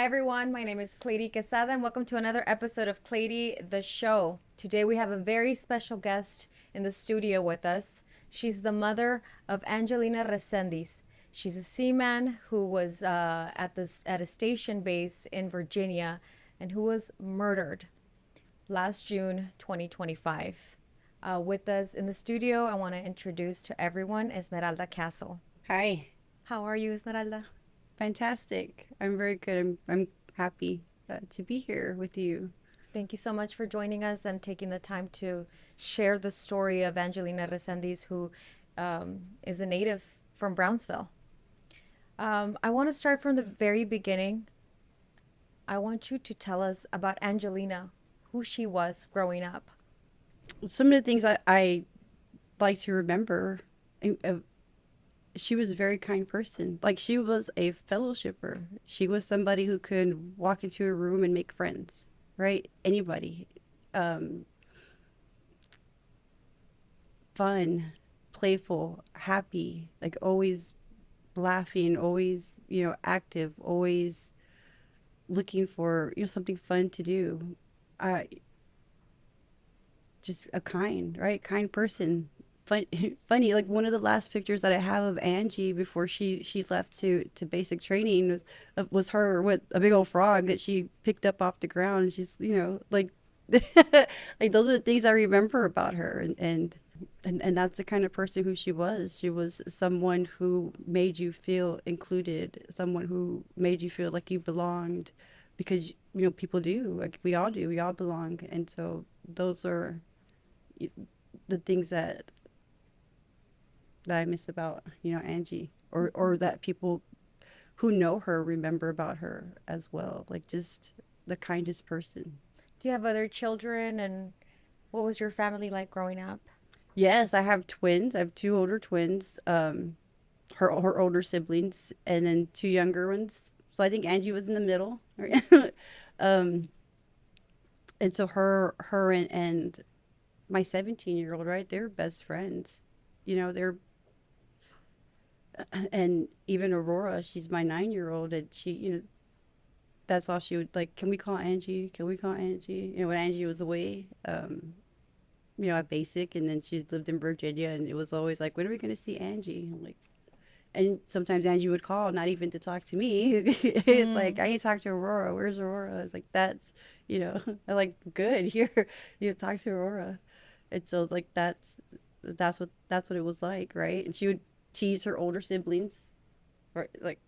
everyone. My name is Cleiri Quesada, and welcome to another episode of Cleiri The Show. Today we have a very special guest in the studio with us. She's the mother of Angelina Resendiz. She's a seaman who was at a station base in Virginia and who was murdered last June 2025. With us in the studio, I want to introduce to everyone Esmeralda Castle. Hi. How are you, Esmeralda? Fantastic. I'm very good. I'm happy to be here with you. Thank you so much for joining us and taking the time to share the story of Angelina Resendiz, who is a native from Brownsville. I want to start from the very beginning. I want you to tell us about Angelina, who she was growing up. Some of the things I like to remember, she was a very kind person. Like, she was a fellowshipper. She was somebody who could walk into a room and make friends, right? Anybody. Fun, playful, happy, like always laughing, always, active, always looking for, something fun to do. I just a kind, right? Kind person. Fun, funny. Like, one of the last pictures that I have of Angie before she left to basic training was her with a big old frog that she picked up off the ground. And she's, like, like, those are the things I remember about her, and that's the kind of person who she was. She was someone who made you feel included, someone who made you feel like you belonged, because people do, like, we all do, we all belong. And so those are the things that I miss about, Angie, or that people who know her remember about her as well. Like, just the kindest person. Do you have other children, and what was your family like growing up? Yes, I have twins. I have two older twins, her older siblings, and then two younger ones. So I think Angie was in the middle. Right? um, and so her and my 17-year-old, right? They're best friends. They're and even Aurora, she's my 9-year-old, and she, that's all she would like. Can we call Angie? Can we call Angie? When Angie was away, at basic, and then she's lived in Virginia, and it was always like, when are we going to see Angie? I'm like, and sometimes Angie would call, not even to talk to me. It's like, Mm. I need to talk to Aurora. Where's Aurora? It's like, that's, I'm like, good, here, you talk to Aurora. And so, like, that's what it was like, right? And she would tease her older siblings, or like,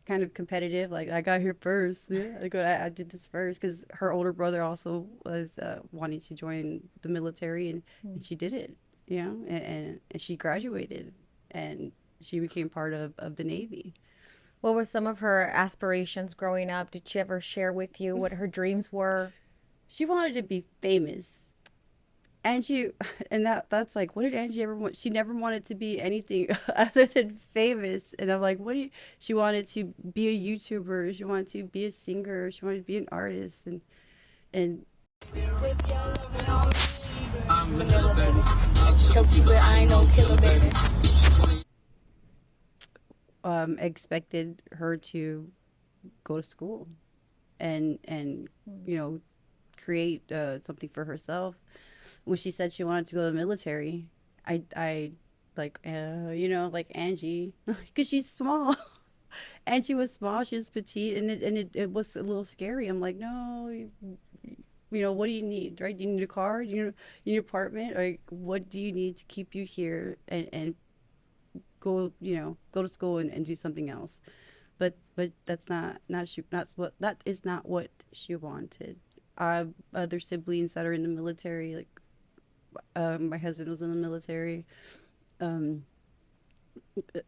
kind of competitive, like, I got here first. Yeah, like, I did this first, because her older brother also was wanting to join the military, and she did it, and she graduated, and she became part of the Navy. What were some of her aspirations growing up? Did she ever share with you what her dreams were? She wanted to be famous. And she, and that's like, what did Angie ever want? She never wanted to be anything other than famous. And I'm like, what do you, she wanted to be a YouTuber. She wanted to be a singer. She wanted to be an artist. And expected her to go to school and create something for herself. When she said she wanted to go to the military, I like, like Angie, because she's small. And she was small, she was petite, and it was a little scary. I'm like, no, what do you need, right? Do you need a car? Do you need an apartment? Like, what do you need to keep you here, and go to school, and do something else? But that's not she, that is not what she wanted. I have other siblings that are in the military. Like, my husband was in the military. um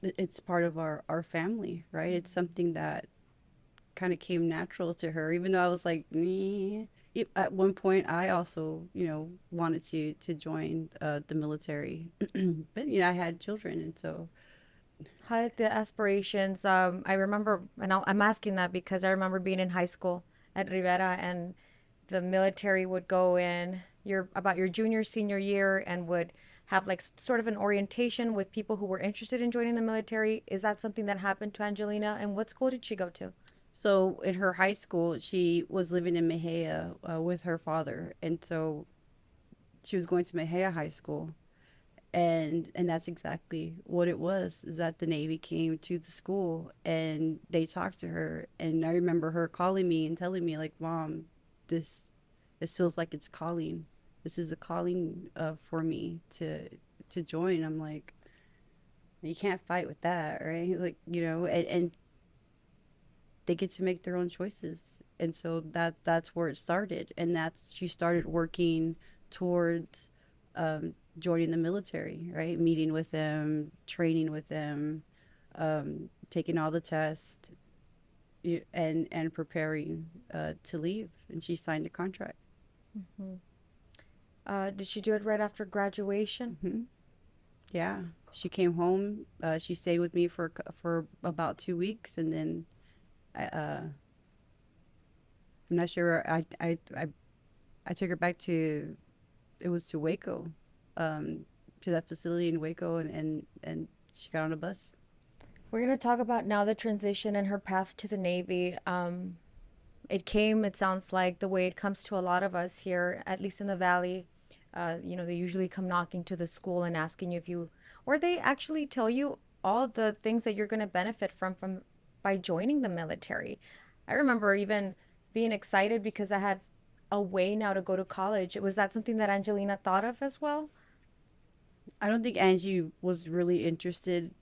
it's part of our family, right? It's something that kind of came natural to her, even though I was like, "Meh." At one point, I also, wanted to join the military, but I had children, and so. How did the aspirations? I remember, and I'm asking that because I remember being in high school at Rivera, and the military would go in about your junior senior year and would have like sort of an orientation with people who were interested in joining the military. Is that something that happened to Angelina? And what school did she go to? So in her high school, she was living in Mejia with her father, and so she was going to Mejia High School, and that's exactly what it was. Is that the Navy came to the school and they talked to her, and I remember her calling me and telling me like, "Mom, this this feels like it's calling. This is a calling for me to join." I'm like, you can't fight with that, right? Like, and they get to make their own choices, and so that's where it started, and that's she started working towards joining the military, right? Meeting with them, training with them, taking all the tests, and preparing to leave, and she signed a contract. Hmm. Did she do it right after graduation? Hmm. Yeah, she came home. She stayed with me for about 2 weeks, and then I'm not sure. I took her back to, it was to Waco, um, to that facility in Waco, and she got on a bus. We're going to talk about now the transition and her path to the Navy. It came, it sounds like, the way it comes to a lot of us here, at least in the Valley. They usually come knocking to the school and asking you if you, or they actually tell you all the things that you're going to benefit from by joining the military. I remember even being excited because I had a way now to go to college. Was that something that Angelina thought of as well? I don't think Angie was really interested.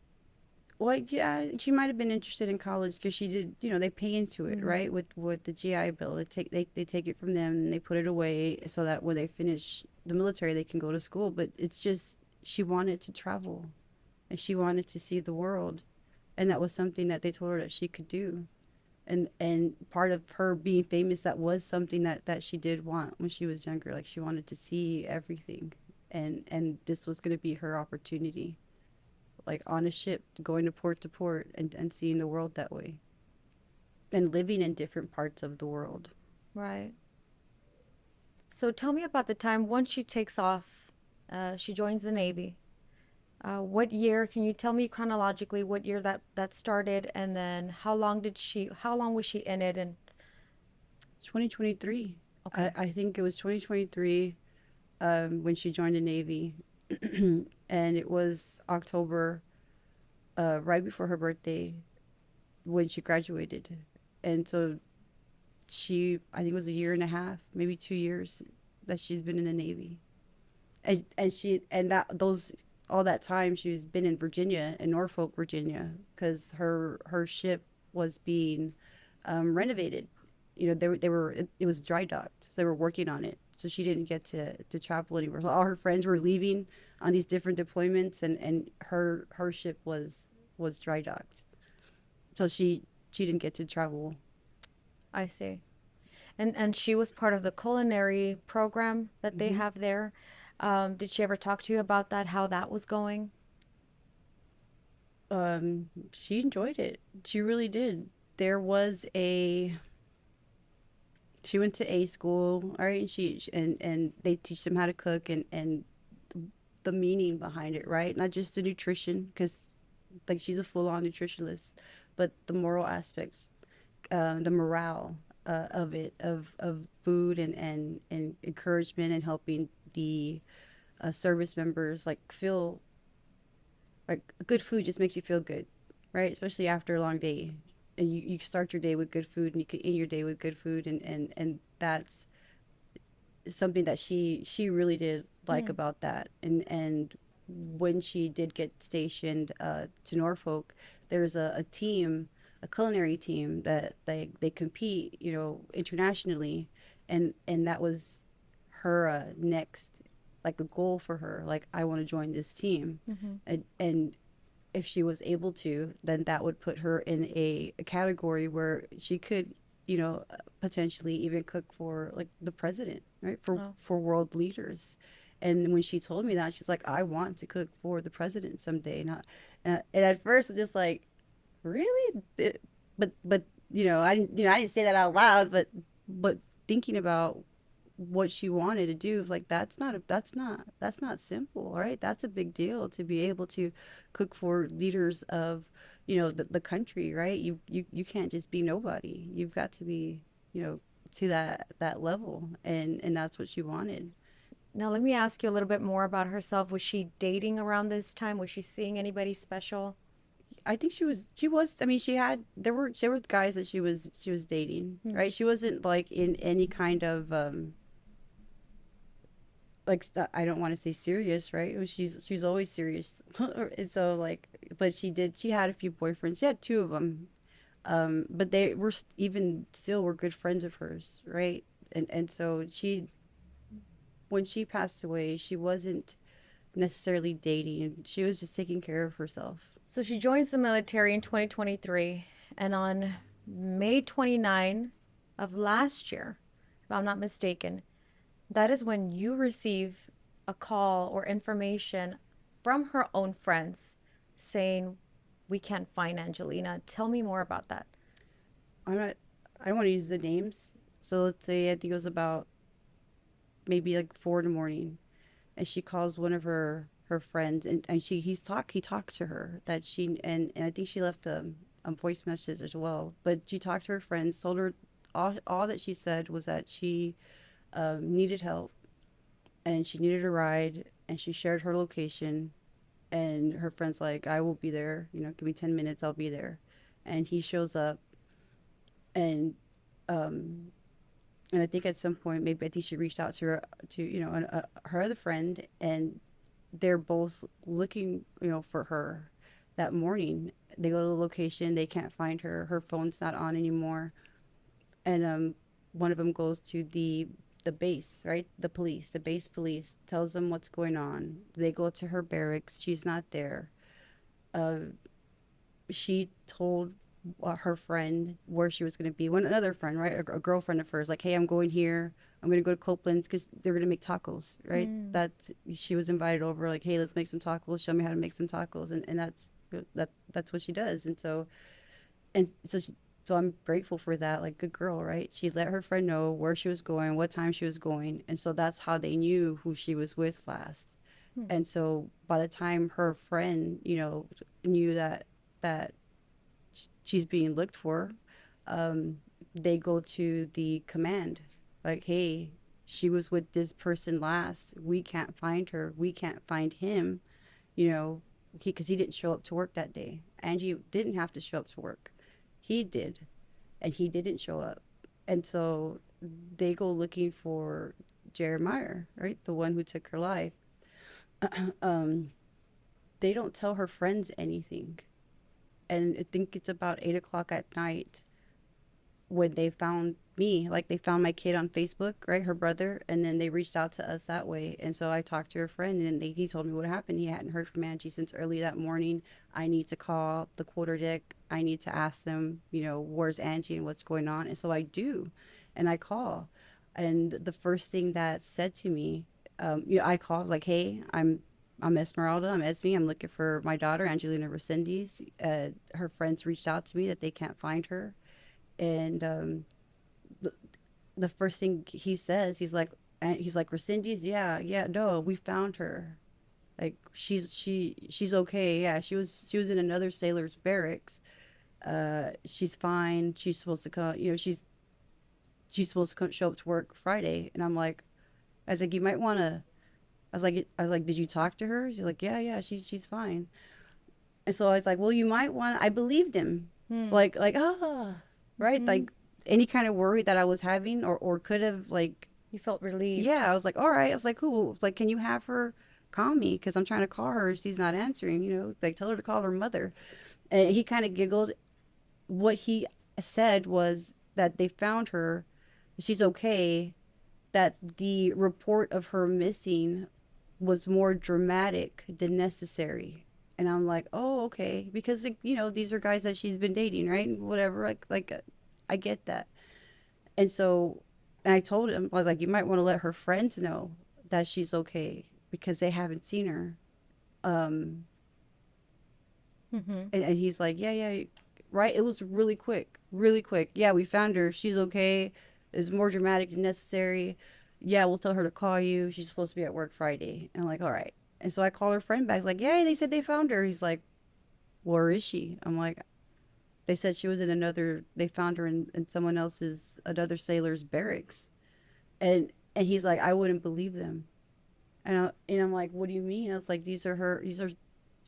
Well, yeah, she might have been interested in college because she did. They pay into it, Mm-hmm. right? With the GI Bill, they take it from them and they put it away so that when they finish the military, they can go to school. But it's just she wanted to travel, and she wanted to see the world, and that was something that they told her that she could do. And part of her being famous, that was something that she did want when she was younger. Like, she wanted to see everything, and this was going to be her opportunity, like on a ship going to port, and seeing the world that way, and living in different parts of the world. Right. So tell me about the time once she takes off, she joins the Navy. What year? Can you tell me chronologically what year that started, and then how long was she in it? And It's 2023. I, okay, I think it was 2023, when she joined the Navy. And it was October, right before her birthday, when she graduated. And so I think it was a year and a half, maybe 2 years, that she's been in the Navy. And that those all that time she's been in Virginia, in Norfolk, Virginia, because her ship was being renovated. It was dry docked, so they were working on it. So she didn't get to travel anywhere. So all her friends were leaving on these different deployments, and her ship was dry docked. So she didn't get to travel. I see. And she was part of the culinary program that they Hmm. have there. Did she ever talk to you about that? How that was going? She enjoyed it. She really did. There was a She went to A school, all right, and and they teach them how to cook, and the meaning behind it, right? Not just the nutrition, because like she's a full-on nutritionist, but the moral aspects, the morale of it, of food, and encouragement, and helping the service members like feel like good food just makes you feel good, right? Especially after a long day. And you start your day with good food, and you can end your day with good food, and that's something that she really did like Hmm. about that. And when she did get stationed to Norfolk, there's a team, a culinary team, that they compete, internationally, and that was her next, like, a goal for her, like, I want to join this team. Mm-hmm. And if she was able to, then that would put her in a category where she could, potentially even cook for, like, the president, right? For Oh, for world leaders. And when she told me that, she's like, I want to cook for the president someday. And at first, I'm just like, really? But I didn't say that out loud, but thinking about what she wanted to do, like, that's not simple, right? That's a big deal, to be able to cook for leaders of the country, right? You can't just be nobody. You've got to be, to that level, and that's what she wanted. Now, let me ask you a little bit more about herself. Was she dating around this time? Was she seeing anybody special? I think she was. I mean, there were guys that she was dating, Hmm. right? She wasn't like in any kind of like I don't want to say serious, right? She's always serious. And so like, but she had a few boyfriends. She had two of them. But they were even still were good friends of hers, right? And so when she passed away, she wasn't necessarily dating. She was just taking care of herself. So she joins the military in 2023, and on May 29 of last year, if I'm not mistaken, that is when you receive a call or information from her own friends saying, "We can't find Angelina." Tell me more about that. I'm not. I don't want to use the names. So let's say I think it was about maybe like 4 in the morning, and she calls one of her friends, and he talked to her that she and I think she left a voice message as well. But she talked to her friends, told her all that she said was that she needed help and she needed a ride, and she shared her location. And her friend's like, I will be there, give me 10 minutes, I'll be there. And he shows up, and um and I think at some point, maybe I think she reached out to her other friend, and they're both looking, for her that morning. They go to the location, they can't find her. Her phone's not on anymore, and one of them goes to the base, right? The base police tells them what's going on. They go to her barracks. She's not there. Uh, she told her friend where she was going to be. One another friend, right, a girlfriend of hers, like, hey, I'm going here. I'm going to go to Copeland's because they're going to make tacos, right? Mm. That she was invited over, like, hey, let's make some tacos. Show me how to make some tacos, and that's what she does. And so I'm grateful for that. Like, good girl, right? She let her friend know where she was going, what time she was going, and so that's how they knew who she was with last. Hmm. And so by the time her friend, knew that she's being looked for, um, they go to the command, like, hey, she was with this person last. We can't find her. We can't find him. You know, because he didn't show up to work that day. Angie didn't have to show up to work. He did, and he didn't show up. And so they go looking for Jeremiah, right, the one who took her life. um, they don't tell her friends anything, and I think it's about 8 o'clock at night when they found me. Like, they found my kid on Facebook, right, her brother, and then they reached out to us that way. And so I talked to her friend, and he told me what happened. He hadn't heard from Angie since early that morning. I need to call the quarter deck. I need to ask them, where's Angie and what's going on. And so I do, and I call, and the first thing that said to me, I called, I was like, hey, I'm Esmeralda. I'm Esme. I'm looking for my daughter, Angelina Resendiz. Her friends reached out to me that they can't find her. And the, the first thing he says, he's like, Resendiz, yeah, yeah, no, we found her. Like, she's okay. Yeah, she was in another sailor's barracks. She's fine. She's supposed to come. She's supposed to come, show up to work Friday. And I was like, you might want to. I was like, did you talk to her? She's like, yeah, yeah, she's fine. And so I was like, well, you might want. I believed him, Hmm. right, Hmm. like any kind of worry that I was having, or could have, like, You felt relieved. yeah. I was like, all right. I was like, cool. Like, can you have her call me, because I'm trying to call her, she's not answering. Like, tell her to call her mother. And he kind of giggled. What he said was that they found her, she's okay, that the report of her missing was more dramatic than necessary. And I'm like, oh, okay, because, like, these are guys that she's been dating, right? Whatever, I get that. And so, and I told him, I was like, you might want to let her friends know that she's okay, because they haven't seen her. Um, Mm-hmm. and he's like, yeah, yeah, right. It was really quick, really quick. Yeah, we found her. She's okay. It's more dramatic than necessary. Yeah, we'll tell her to call you. She's supposed to be at work Friday. And I'm like, all right. And so I call her friend back, like, yeah, they said they found her. He's like, where is she? I'm like, they said she was in another, they found her in someone else's, another sailor's barracks. And he's like, I wouldn't believe them. And I'm like, what do you mean? I was like, these are,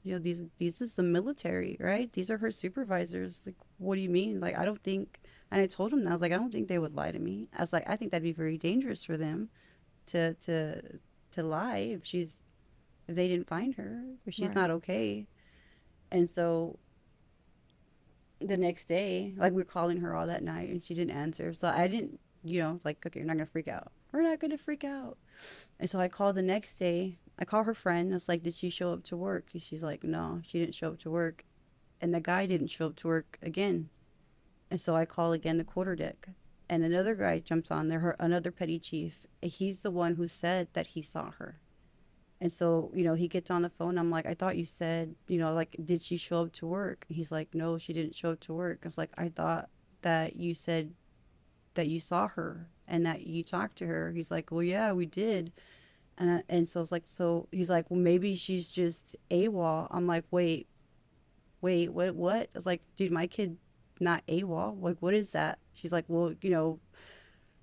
these is the military, right? These are her supervisors. Like, what do you mean? Like, I don't think, and I told him that. I was like, I don't think they would lie to me. I was like, I think that'd be very dangerous for them to, to, to lie if they didn't find her, if she's Right. not okay. And so the next day, like we were calling her all that night and she didn't answer. So I didn't, like, okay, you're not gonna freak out. We're not gonna freak out. And so I called the next day. I called her friend. I was like, did she show up to work? And she's like, no, she didn't show up to work. And the guy didn't show up to work again. And so I call again the quarterdeck. And another guy jumps on there, another petty chief. He's the one who said that he saw her. And so, he gets on the phone. I'm like, I thought you said, like, did she show up to work? He's like, no, she didn't show up to work. I was like, I thought that you said that you saw her and that you talked to her. He's like, well, yeah, we did. And so it's like, so he's like, well, maybe she's just AWOL. I'm like, wait, what? I was like, dude, my kid not AWOL. Like, what is that? She's like, well,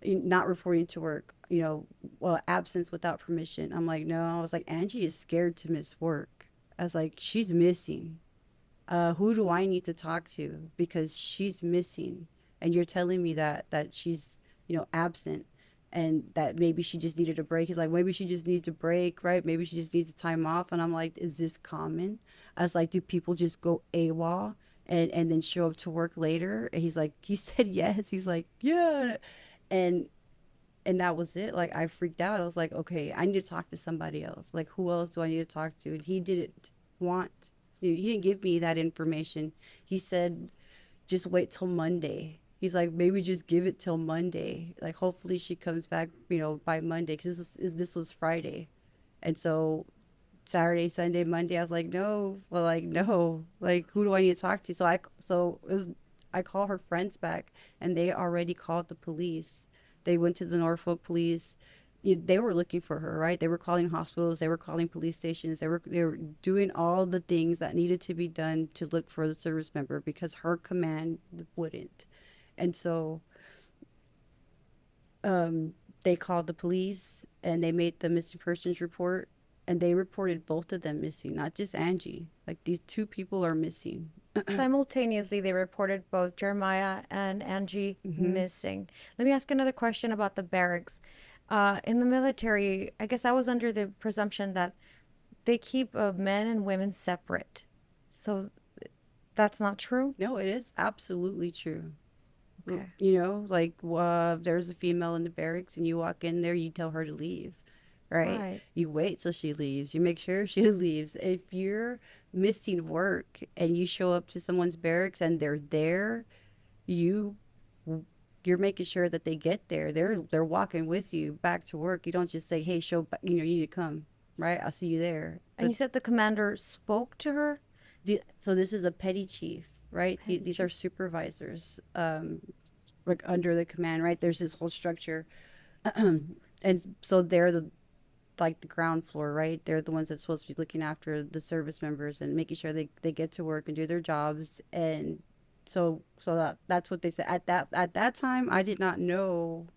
not reporting to work, well, absence without permission. I'm like, no. I was like, Angie is scared to miss work. I was like, she's missing. Who do I need to talk to? Because she's missing. And you're telling me that she's, absent and that maybe she just needed a break. He's like, maybe she just needs a break, right? Maybe she just needs a time off. And I'm like, is this common? I was like, do people just go AWOL and then show up to work later? And he's like, he said yes. He's like, yeah. And and that was it. Like, I freaked out. I was like, okay, I need to talk to somebody else. Like, who else do I need to talk to? And he didn't want, he didn't give me that information. He said, just wait till Monday. He's like, maybe just give it till Monday. Like, hopefully she comes back, by Monday. Because this was Friday. And so Saturday, Sunday, Monday, I was like, no, well, like, no, like, who do I need to talk to? I call her friends back, and they already called the police. They went to the Norfolk police. They were looking for her, right? They were calling hospitals, they were calling police stations, they were doing all the things that needed to be done to look for the service member because her command wouldn't. And so um, they called the police and they made the missing persons report, and they reported both of them missing, not just Angie. Like, these two people are missing. Simultaneously, they reported both Jeremiah and Angie Hmm. missing. Let me ask another question about the barracks. In the military, I guess I was under the presumption that they keep men and women separate. So that's not true? No, it is absolutely true. Okay. Like, there's a female in the barracks and you walk in there, you tell her to leave, right? Right. You wait till she leaves, you make sure she leaves. If you're missing work and you show up to someone's barracks and they're there, you you're making sure that they get there. They're walking with you back to work. You don't just say, hey, you need to come, right? I'll see you there. And you said the commander spoke to her? So this is a petty chief, right? Petty These are chief. supervisors, like under the command, right? There's this whole structure. And so they're like the ground floor, right? They're the ones that's supposed to be looking after the service members and making sure they get to work and do their jobs. And that's what they said. At that time, I did not know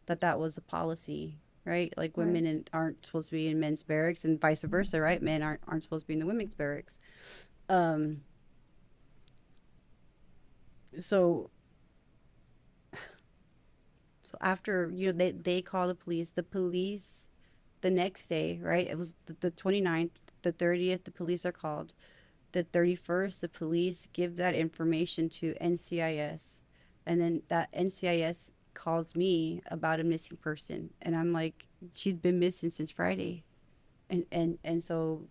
that was a policy, right? Like, Right. aren't supposed to be in men's barracks and vice versa, right? Men aren't supposed to be in the women's barracks. Um, so so after, they call the police the next day, right? It was the 29th, the 30th, the police are called. The 31st, the police give that information to NCIS. And then that NCIS calls me about a missing person. And I'm like, she's been missing since Friday. And so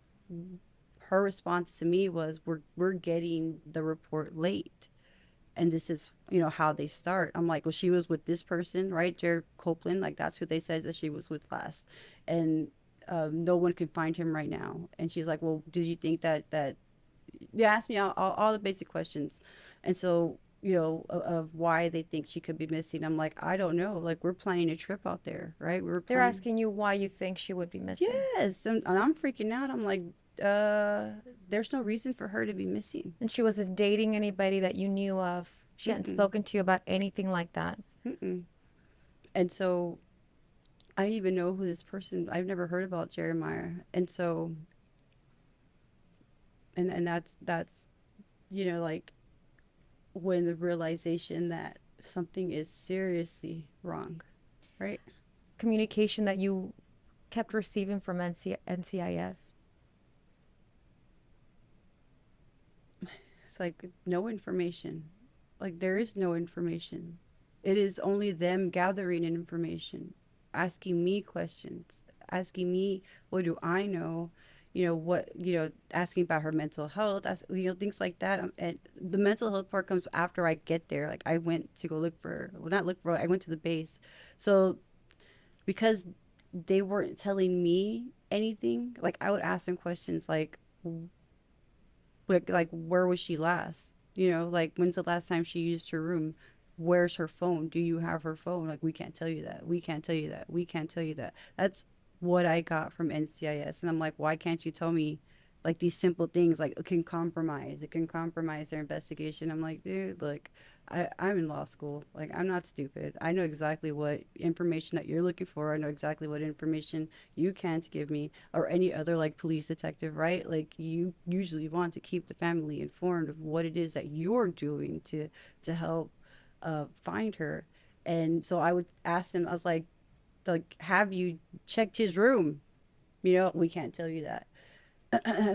her response to me was, we're getting the report late. And this is, how they start. I'm like, well, she was with this person, right? Jared Copeland, like, that's who they said that she was with last. And no one can find him right now. And she's like, well, did you think that they asked me all the basic questions. And so of why they think she could be missing. I'm like, I don't know. Like, we're planning a trip out there, right? We were They're planning. asking you why you think she would be missing. Yes, and I'm freaking out. I'm like, there's no reason for her to be missing. And she wasn't dating anybody that you knew of. She hadn't Mm-mm, spoken to you about anything like that. mm-mm. And so I didn't even know who this person. I've never heard about Jeremiah, and so and that's like when the realization that something is seriously wrong, right? Communication that you kept receiving from NCIS. It's like no information. Like there is no information. It is only them gathering information, asking me questions, asking me what do I know, asking about her mental health, things like that. And the mental health part comes after I get there. Like I went to go look for her. Well, not look for her, I went to the base. So because they weren't telling me anything, like I would ask them questions like where was she last? Like when's the last time she used her room? Where's her phone? Do you have her phone? Like we can't tell you that. We can't tell you that. We can't tell you that. That's what I got from NCIS. And I'm like, why can't you tell me like these simple things like it can compromise their investigation. I'm like, dude, look, I'm in law school. Like I'm not stupid. I know exactly what information that you're looking for. I know exactly what information you can't give me or any other like police detective, right? Like you usually want to keep the family informed of what it is that you're doing to help find her. And so I would ask him, I was like, have you checked his room? We can't tell you that.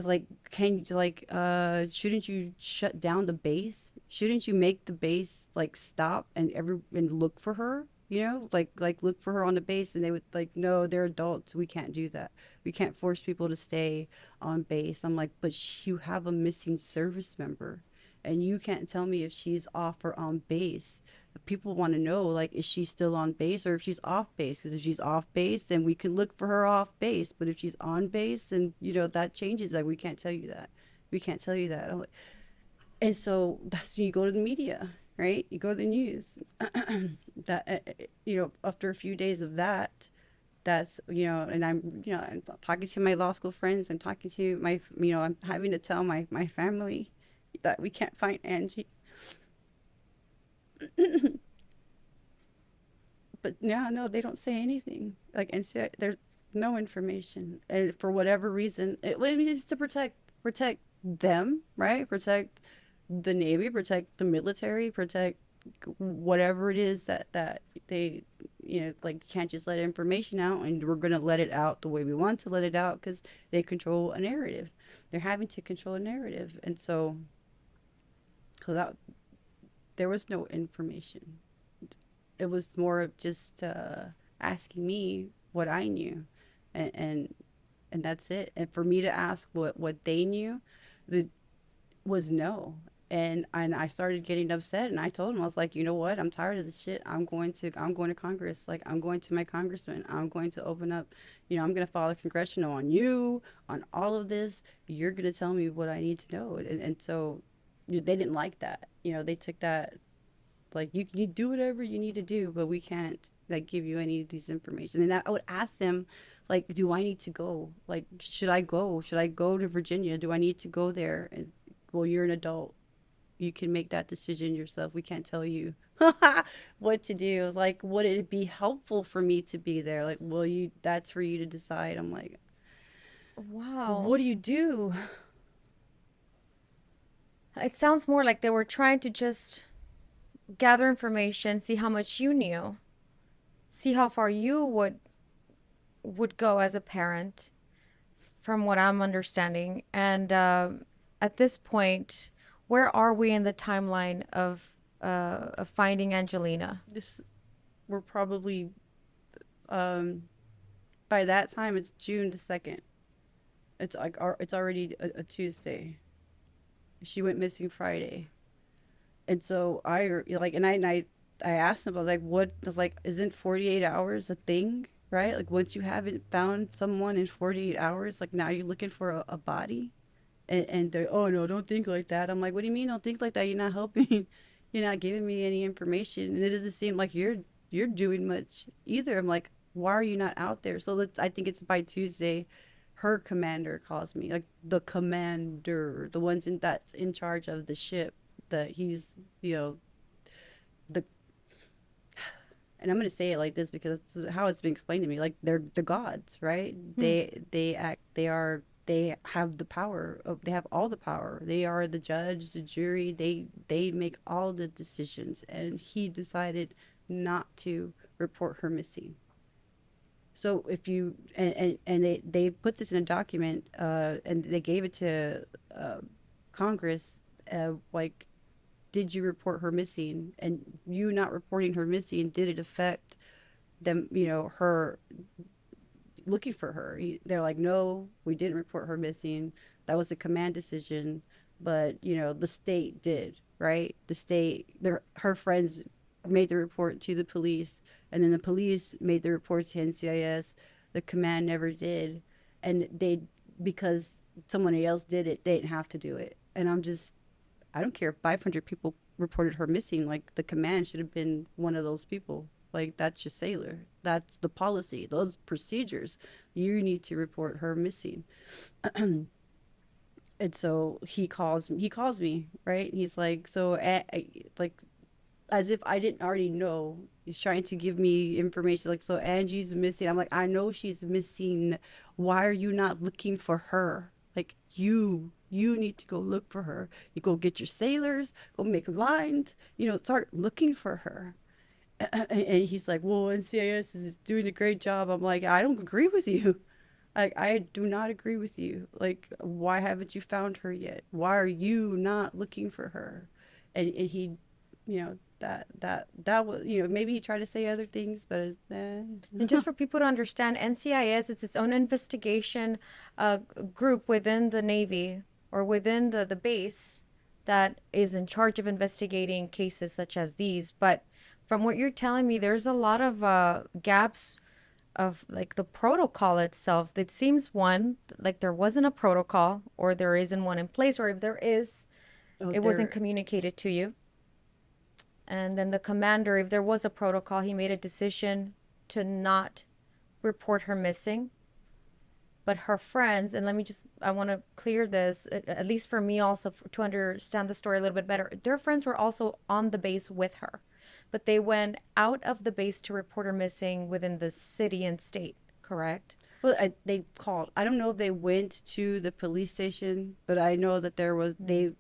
Like, can you like shouldn't you shut down the base? Shouldn't you make the base like stop and look for her? Like look for her on the base, and they would like, no, they're adults. We can't do that. We can't force people to stay on base. I'm like, but you have a missing service member, and you can't tell me if she's off or on base. People want to know, like, is she still on base or if she's off base? Because if she's off base, then we can look for her off base. But if she's on base, then that changes. Like, we can't tell you that. We can't tell you that. And so that's when you go to the media, right? You go to the news. That after a few days of that, that's and I'm talking to my law school friends. I'm talking to my I'm having to tell my family that we can't find Angie. But yeah, no, they don't say anything. Like, and so there's no information, and for whatever reason, it's to protect them, right? Protect the Navy, protect the military, protect whatever it is that they like can't just let information out, and we're gonna let it out the way we want to let it out because they control a narrative. They're having to control a narrative, and so that there was no information. It was more of just asking me what I knew, and, and and that's it. And for me to ask what they knew, the was no. And I started getting upset, and I told him, I was like, you know what? I'm tired of this shit. I'm going to Congress. Like I'm going to my congressman. I'm going to open up. I'm going to file a congressional on you on all of this. You're going to tell me what I need to know. And so they didn't like that. They took that like you do whatever you need to do, but we can't like give you any of these information. And I would ask them, like, do I need to go? Like, should I go? Should I go to Virginia? Do I need to go there? And well, you're an adult. You can make that decision yourself. We can't tell you what to do. Like, would it be helpful for me to be there? Like, well, that's for you to decide. I'm like, Wow. what do you do? It sounds more like they were trying to just gather information, see how much you knew, see how far you would go as a parent, from what I'm understanding. And at this point, where are we in the timeline of finding Angelina? This we're probably by that time it's June the 2nd. It's already a Tuesday. She went missing Friday. And so I asked him, I was like, what? I was like, isn't 48 hours a thing, right? Like once you haven't found someone in 48 hours, like now you're looking for a body, and they're, oh no, don't think like that. I'm like, what do you mean don't think like that? You're not helping. you're not giving me any information, and it doesn't seem like you're doing much either. I'm like, why are you not out there? So let's, I think it's by Tuesday, her commander calls me, like the commander, the ones in that's in charge of the ship, that he's, you know, the, and I'm gonna say it like this because it's how it's been explained to me. Like they're the gods, right? Hmm. They act. They are. They have the power. They have all the power. They are the judge, the jury. They make all the decisions. And he decided not to report her missing. So if you, and they put this in a document, and they gave it to Congress, like, did you report her missing? And you not reporting her missing, did it affect them, you know, her looking for her? They're like, no, we didn't report her missing. That was a command decision. But, you know, the state did, right? The state, her friends made the report to the police, and then the police made the report to NCIS. The command never did. And they, because someone else did it, they didn't have to do it. And I'm just, I don't care if 500 people reported her missing. Like the command should have been one of those people. Like that's your sailor. That's the policy. Those procedures. You need to report her missing. And so he calls me, right? He's like, so like as if I didn't already know. He's trying to give me information like, so Angie's missing. I'm like, I know she's missing. Why are you not looking for her? Like you need to go look for her. You go get your sailors, go make lines, you know, start looking for her. And he's like, well, NCIS is doing a great job. I'm like, I don't agree with you. I do not agree with you. Like, why haven't you found her yet? Why are you not looking for her? And he, you know, that was, you know, maybe he tried to say other things, but it's, And just for people to understand, NCIS, it's its own investigation uh, group within the Navy or within the base that is in charge of investigating cases such as these. But from what you're telling me, there's a lot of gaps of like the protocol itself. It seems one, like there wasn't a protocol or there isn't one in place, or if there is, oh, it wasn't there. communicated to you. And then the commander, if there was a protocol, he made a decision to not report her missing. But her friends, and let me just, I want to clear this, at least for me also, to understand the story a little bit better. Their friends were also on the base with her, but they went out of the base to report her missing within the city and state, correct? Well, they called. I don't know if they went to the police station, but I know that there was Mm.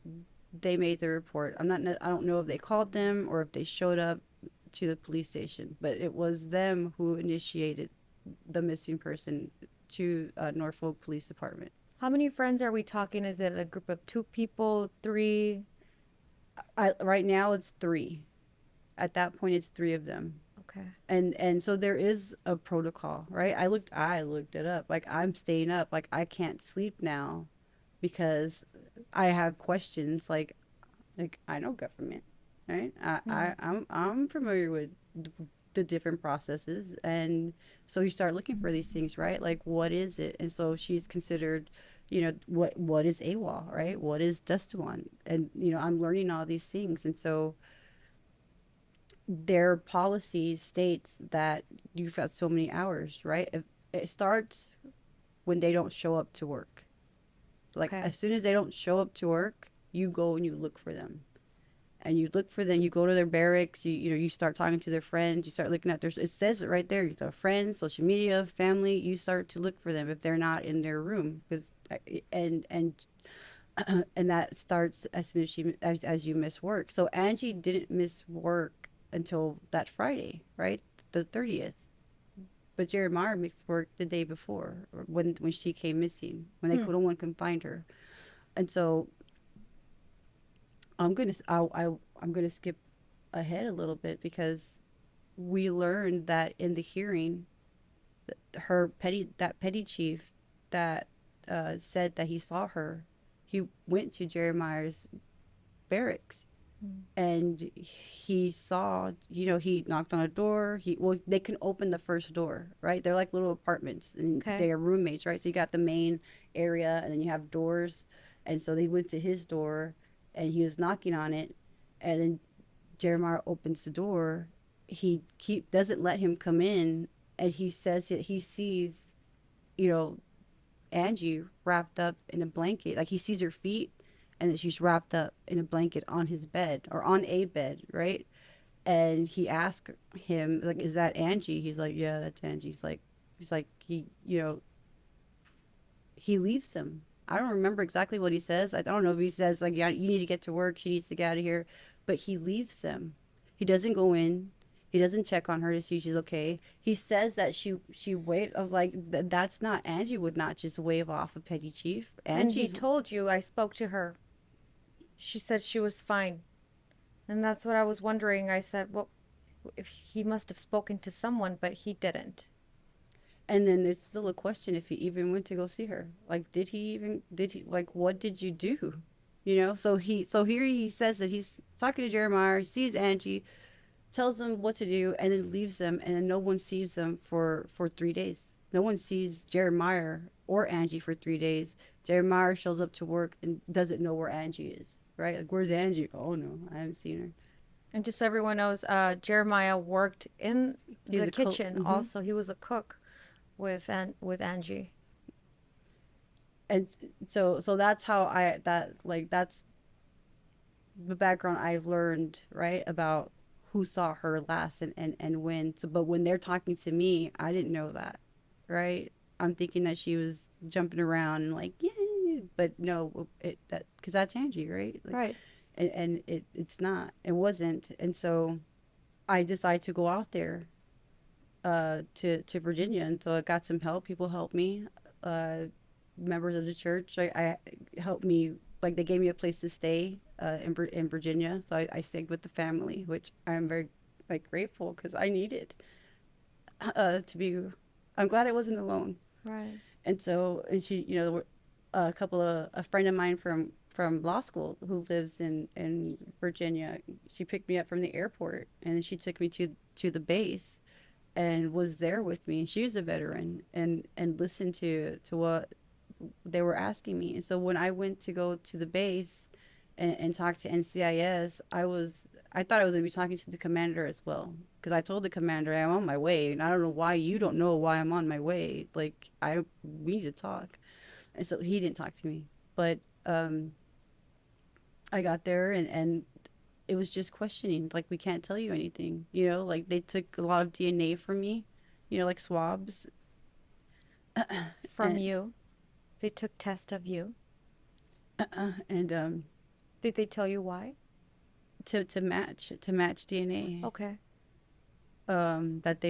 they made the report. I'm not. I don't know if they called them or if they showed up to the police station, but it was them who initiated the missing person to Norfolk Police Department. How many friends are we talking? Is it a group of two people, three? Right now it's three. At that point, it's three of them. Okay. And so there is a protocol, right? I looked it up. Like I'm staying up. Like I can't sleep now because I have questions. Like I know government, right? Mm. I'm familiar with the different processes, and so you start looking for these things, right? Like what is it? And so she's considered, you know, what is AWOL, right? What is Destuan? And you know, I'm learning all these things, and so their policy states that you've got so many hours, right? It starts when they don't show up to work. Like Okay. as soon as they don't show up to work, you go and you look for them. And you look for them, you go to their barracks, you know, you start talking to their friends, you start looking at their, it says it right there, you start friends, social media, family, you start to look for them if they're not in their room. Because and and that starts as soon as as you miss work. So Angie didn't miss work until that Friday, right? The 30th. But Jeremiah missed work the day before, or when she came missing, when they Hmm. couldn't one can find her. And so I'm gonna I'm gonna skip ahead a little bit because we learned that in the hearing, her petty chief that said that he saw her, he went to Jeremiah's barracks, Mm. and he saw, you know, he knocked on a door. Well, they can open the first door, right? They're like little apartments and Okay. they are roommates, right? So you got the main area and then you have doors. And so they went to his door and he was knocking on it, and then Jeremiah opens the door. He doesn't let him come in, and he says that he sees, you know, Angie wrapped up in a blanket. Like he sees her feet, and that she's wrapped up in a blanket on his bed or on a bed, right? And he asked him, like, "Is that Angie?" He's like, "Yeah, that's Angie." He's like, he leaves him. I don't remember exactly what he says. I don't know if he says like, "Yeah, you need to get to work. She needs to get out of here," but he leaves him. He doesn't go in. He doesn't check on her to see if she's okay. He says that she waved. I was like, "That's not Angie. Would not just wave off a petty chief. And he Angie's told you, I spoke to her. She said she was fine. And that's what I was wondering. I said, well, if he must have spoken to someone, but he didn't. And then there's still a question if he even went to go see her. Like, did he, like, what did you do? So here he says that he's talking to Jeremiah, sees Angie, tells them what to do, and then leaves them, and then no one sees them for 3 days. No one sees Jeremiah or Angie for 3 days. Jeremiah shows up to work and doesn't know where Angie is, right? Like, where's Angie? Oh no, I haven't seen her. And just so everyone knows, Jeremiah worked in He's the a cook. kitchen. Also, he was a cook with Angie. And so that's how that's the background I've learned, right, about who saw her last and when. So, but when they're talking to me, I didn't know that, right? I'm thinking that she was jumping around and like, yeah, but no, because that's Angie, right? Like, Right. and it's not, it wasn't. And so I decided to go out there to Virginia, and so I got some help. People helped me. Uh, Members of the church, I helped me. Like they gave me a place to stay in Virginia, so I stayed with the family, which I'm very like grateful because I needed to be. I'm glad I wasn't alone. Right. And so, and she, a friend of mine from law school who lives in Virginia, she picked me up from the airport and she took me to the base and was there with me. She was a veteran and listened to what they were asking me. And so when I went to go to the base and talk to NCIS, I thought I was going to be talking to the commander as well, because I told the commander I'm on my way, and I don't know why you don't know why I'm on my way. Like we need to talk. And so he didn't talk to me, but I got there and it was just questioning. Like, we can't tell you anything. Like they took a lot of DNA from me, like swabs. From and, you. They took test of you. and Did they tell you why? to match DNA. Okay. That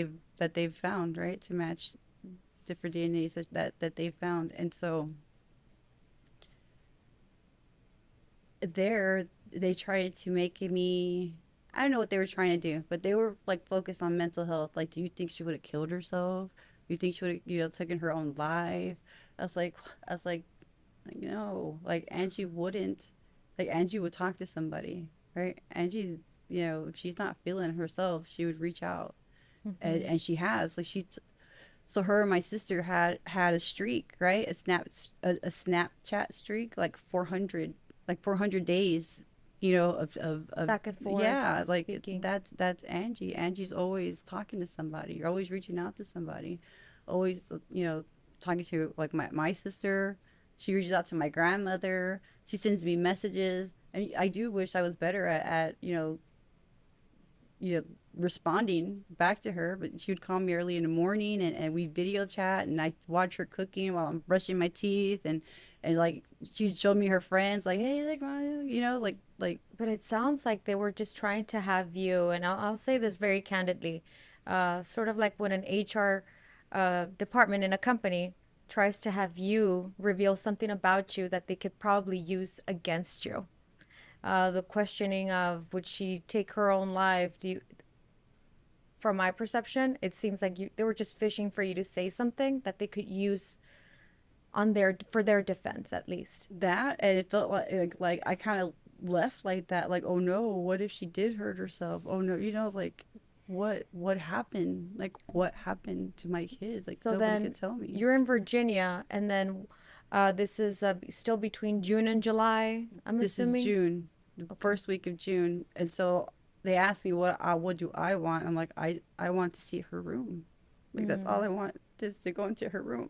they've found, right? To match different DNAs that they found. And so there they tried to make me, I don't know what they were trying to do, but they were like focused on mental health. Like, do you think she would have killed herself? Do you think she would have, taken her own life? I was like, no, like Angie wouldn't. Like Angie would talk to somebody, right? Angie, if she's not feeling herself, she would reach out. And she has, like, so her and my sister had a streak, right? A Snapchat streak, like 400 days, of Back and forth. yeah, like speaking. that's Angie. Angie's always talking to somebody. You're always reaching out to somebody, always, talking to like my sister. She reaches out to my grandmother. She sends me messages, and I do wish I was better at responding back to her. But she would call me early in the morning, and we video chat, and I watch her cooking while I'm brushing my teeth, and like she'd show me her friends, like, hey, like, like. But it sounds like they were just trying to have you, and I'll say this very candidly, sort of like when an HR department in a company tries to have you reveal something about you that they could probably use against you. The questioning of would she take her own life? From my perception, it seems like they were just fishing for you to say something that they could use for their defense, at least. That, and it felt like I kind of left like that, like, oh no, what if she did hurt herself? Oh no, like what happened? Like, what happened to my kid? Like, So nobody then could tell me. you're in Virginia, and then this is still between June and July, I'm This is assuming. June, the first week of June, and so they asked me what do I want. I'm like, I want to see her room. Like that's all I want, is to go into her room.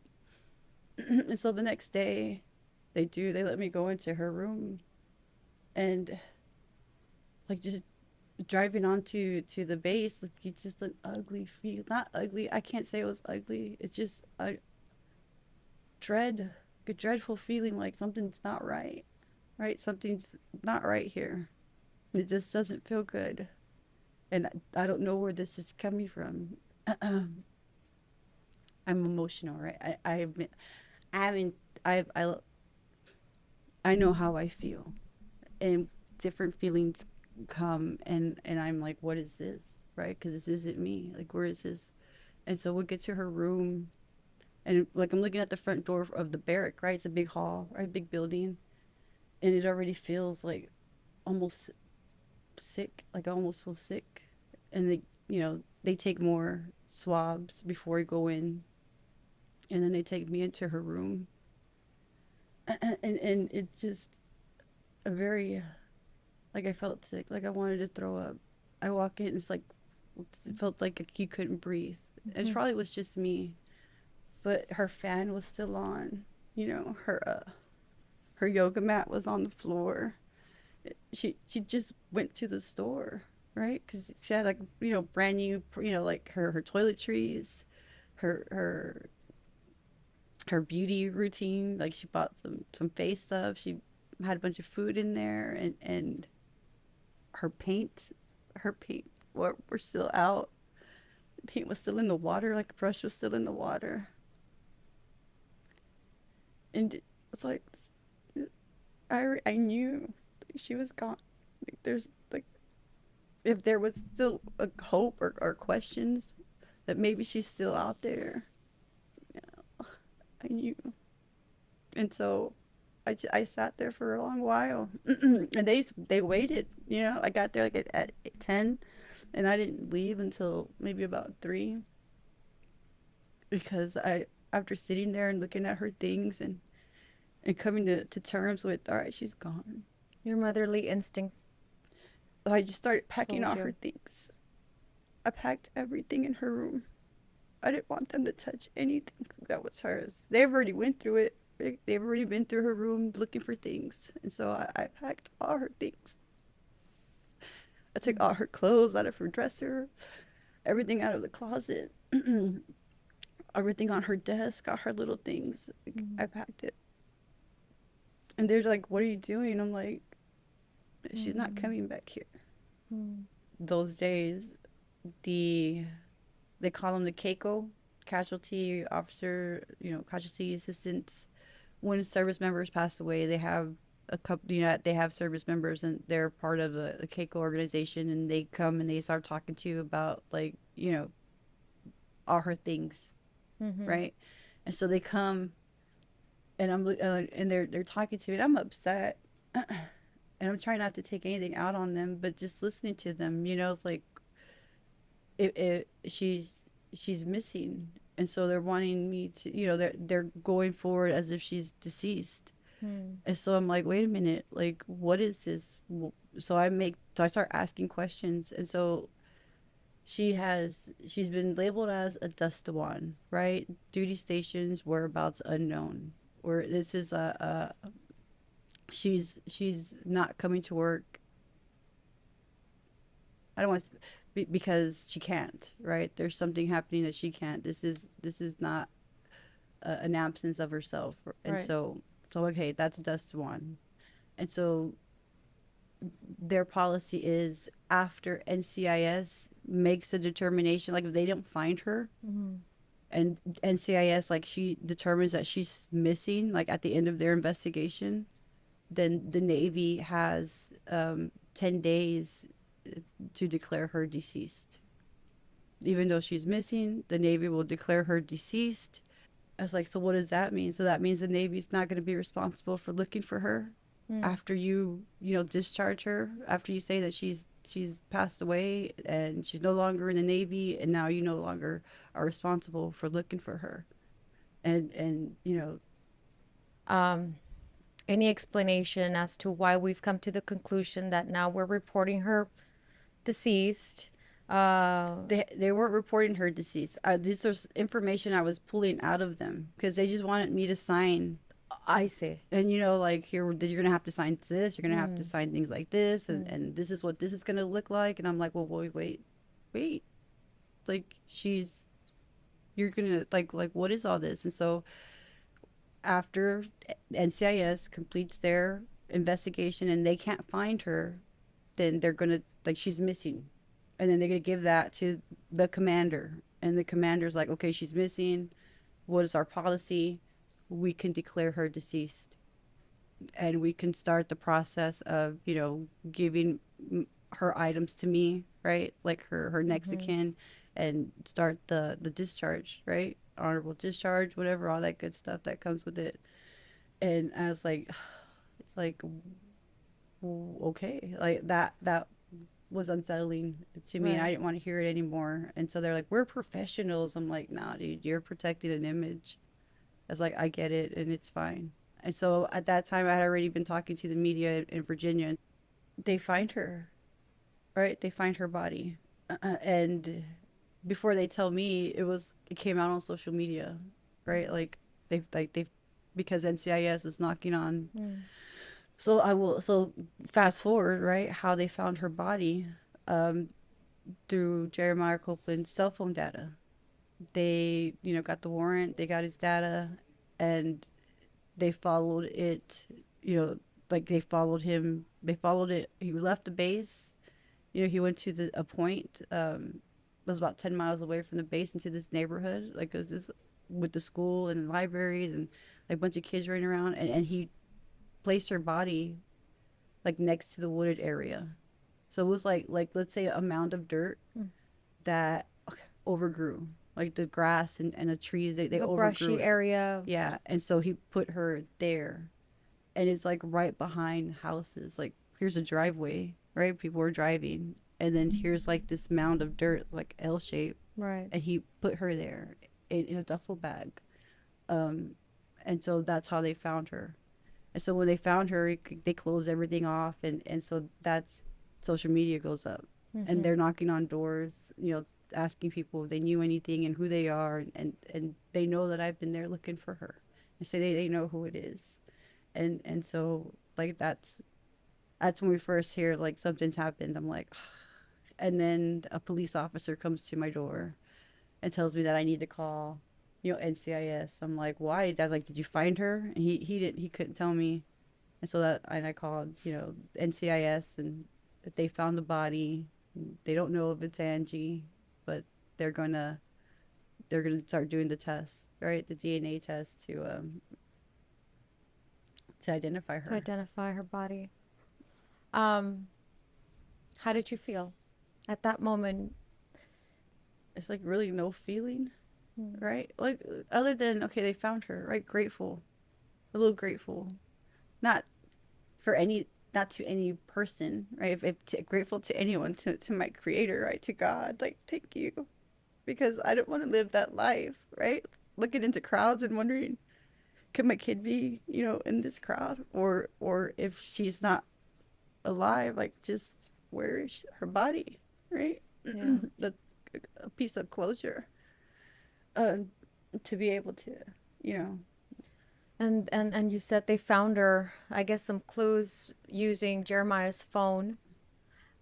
And so the next day, they let me go into her room, and like just driving onto to the base, like it's just an ugly feel. Not ugly. I can't say it was ugly. It's just dread, a dreadful feeling like something's not right. Right? Something's not right here. It just doesn't feel good. And I don't know where this is coming from. I'm emotional, right? I've been, I haven't, I know how I feel, and different feelings come, and I'm like, what is this, right? Because this isn't me. Like, where is this? And so we'll get to her room, and like I'm looking at the front door of the barrack, right? It's a big hall, right? Big building, and it already feels like almost sick. Like I almost feel sick, and they take more swabs before we go in, and then they take me into her room, and it just a very, like I felt sick, like I wanted to throw up. I walk in, it's like it felt like you couldn't breathe. And it probably was just me, but her fan was still on. Her yoga mat was on the floor. She just went to the store, right? Because she had like brand new, like her toiletries, her her beauty routine. Like she bought some face stuff. She had a bunch of food in there, and her paint were still out. Paint was still in the water, like a brush was still in the water. And it's like I knew she was gone. Like there's like, if there was still a hope or questions that maybe she's still out there, I knew. And so I sat there for a long while, and they waited. I got there like at 10, and I didn't leave until maybe about 3, because after sitting there and looking at her things, and coming to terms with, all right, she's gone. Your motherly instinct I just started packing told all her you. things. I packed everything in her room. I didn't want them to touch anything that was hers. They've already went through it. They've already been through her room looking for things. And so I packed all her things. I took all her clothes out of her dresser, everything out of the closet, everything on her desk, all her little things. I packed it. And they're like, what are you doing? I'm like, she's not coming back here. Those days, the they call them the Keiko, casualty officer, casualty assistants. When service members pass away, they have a couple, they have service members, and they're part of the Keiko organization, and they come and they start talking to you about, like, all her things, right? And so they come, and and they're talking to me, and I'm upset. And I'm trying not to take anything out on them, but just listening to them, it's like she's missing, and so they're wanting me to, they're going forward as if she's deceased. And so I'm like, wait a minute, like, what is this? So I start asking questions, and so she's been labeled as a Dustawan, right? Duty stations, whereabouts unknown. Or this is a she's not coming to work. I don't want to, because she can't, right? There's something happening that she can't. This is not an absence of herself. And Right. so okay, that's dust one. And so their policy is, after NCIS makes a determination, like if they don't find her, and NCIS, like, she determines that she's missing, like at the end of their investigation, then the Navy has 10 days to declare her deceased. Even though she's missing, the Navy will declare her deceased. I was like, so what does that mean? So that means the Navy's not going to be responsible for looking for her after discharge her, after you say that she's passed away and she's no longer in the Navy, and now you no longer are responsible for looking for her. And Any explanation as to why we've come to the conclusion that now we're reporting her deceased. They weren't reporting her deceased. This was information I was pulling out of them because they just wanted me to sign. I see. And like here, you're gonna have to sign this. You're gonna have to sign things like this, and this is what this is gonna look like. And I'm like, well, wait, like you're gonna like what is all this? And so after NCIS completes their investigation and they can't find her, then they're gonna like she's missing, and then they're gonna give that to the commander, and the commander's like, okay, she's missing. What is our policy? We can declare her deceased, and we can start the process of giving her items to me, right? Like her next of kin, and start the discharge, right? Honorable discharge, whatever, all that good stuff that comes with it. And I was like, it's like, okay, like that was unsettling to me, and I didn't want to hear it anymore. And so they're like, we're professionals. I'm like, nah, dude, you're protecting an image. I was like, I get it, and it's fine. And so at that time, I had already been talking to the media in Virginia. They find her, right? They find her body, and before they tell me, it came out on social media, right? Like they because NCIS is knocking on. So fast forward, right? How they found her body, through Jeremiah Copeland's cell phone data. They got the warrant, they got his data, and they followed it. Like they followed him. They followed it. He left the base. He went to a point. Was about 10 miles away from the base into this neighborhood. Like it was just with the school and libraries and like a bunch of kids running around. And he placed her body like next to the wooded area. So it was like let's say a mound of dirt that overgrew. Like the grass and the trees, they overgrew brushy it. area. Yeah. And so he put her there. And it's like right behind houses. Like here's a driveway, right? People are driving. And then here's like this mound of dirt, like L shape. Right. And he put her there in a duffel bag. And so that's how they found her. And so when they found her, they closed everything off. And so that's social media goes up. And they're knocking on doors, asking people if they knew anything and who they are. And they know that I've been there looking for her. And so they know who it is. And so like that's when we first hear like something's happened. I'm like, and then a police officer comes to my door and tells me that I need to call, NCIS. I'm like, why? I was like, did you find her? And he couldn't tell me. And so I called, NCIS, and that they found the body. They don't know if it's Angie, but they're gonna start doing the test, right? The DNA test to identify her. To identify her body. How did you feel at that moment? It's like really no feeling, right? Like other than, okay, they found her, right? Grateful, a little grateful, not to any person, right? Grateful to anyone, to my creator, right? To God, like, thank you, because I don't want to live that life, right? Looking into crowds and wondering, could my kid be, in this crowd, or if she's not alive, like, just where is her body, right? Yeah. That's a piece of closure, to be able to, And you said they found her, I guess, some clues using Jeremiah's phone.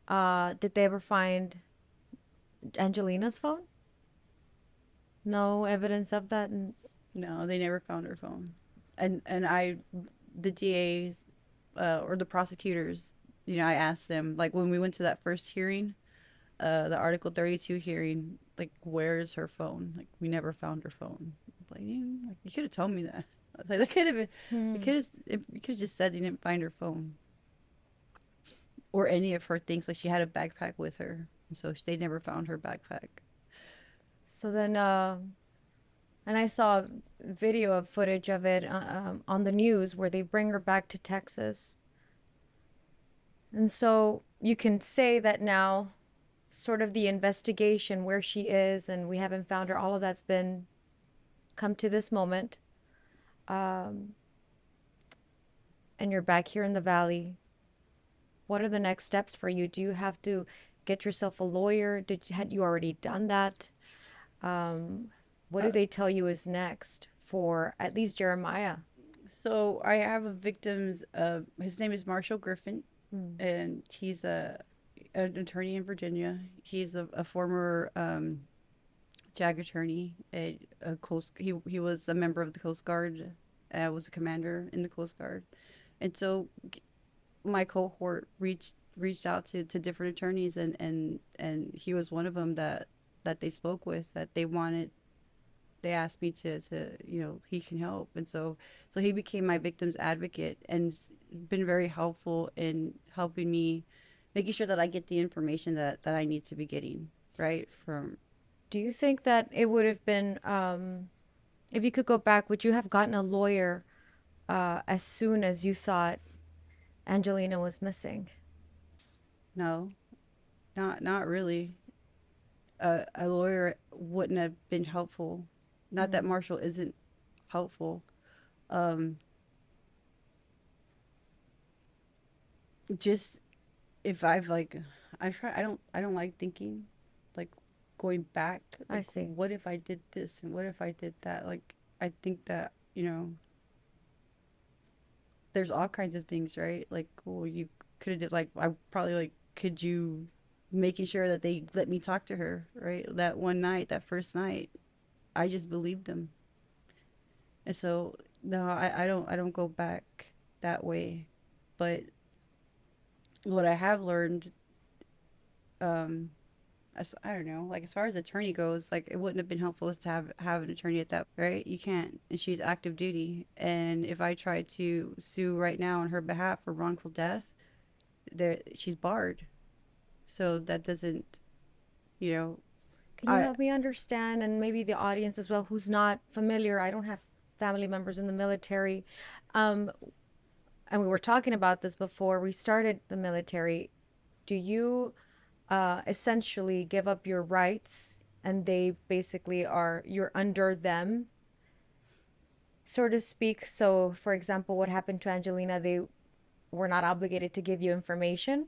Did they ever find Angelina's phone? No evidence of that. No, they never found her phone. And the DAs, or the prosecutors, I asked them, like when we went to that first hearing, the Article 32 hearing, like, where's her phone? Like, we never found her phone. Like, you could have told me that. I was like, that could have been, you could have just said you didn't find her phone. Or any of her things. Like, she had a backpack with her. And so they never found her backpack. So then, and I saw video of footage of it on the news where they bring her back to Texas. And so you can say that now, sort of the investigation where she is and we haven't found her, all of that's been come to this moment. And you're back here in the valley. What are the next steps for you? Do you have to get yourself a lawyer? Had you already done that? What do they tell you is next for at least Jeremiah? So I have a victim's. His name is Marshall Griffin, Mm. and he's an attorney in Virginia. He's a former JAG attorney. A coast. He was a member of the Coast Guard. Was a commander in the Coast Guard, and so my cohort reached out to different attorneys, and he was one of them that they spoke with, that they asked me to he can help. And so he became my victim's advocate and been very helpful in helping me, making sure that I get the information that I need to be getting, right, from. Do you think that it would have been, if you could go back, would you have gotten a lawyer as soon as you thought Angelina was missing? No, not really. A lawyer wouldn't have been helpful. Not that Mm. Marshall isn't helpful. um just if I've like I don't like thinking, like, going back, I like, see. what if I did this and what if I did that. Like, I think that there's all kinds of things, right? Like, well, you could have did, like, I probably, like, could you making sure that they let me talk to her, right? That one night, that first night, I just believed them. And so no, I don't go back that way. But what I have learned, um I don't know, like, as far as attorney goes, like, it wouldn't have been helpful to have an attorney at that, right? You can't, and she's active duty. And if I try to sue right now on her behalf for wrongful death, there she's barred. So that doesn't, you know, Can you I help me understand, and maybe the audience as well, who's not familiar? I don't have family members in the military. Um, and we were talking about this before we started the military. Do you essentially give up your rights and they basically are, you're under them, so to speak? So, for example, what happened to Angelina, they were not obligated to give you information.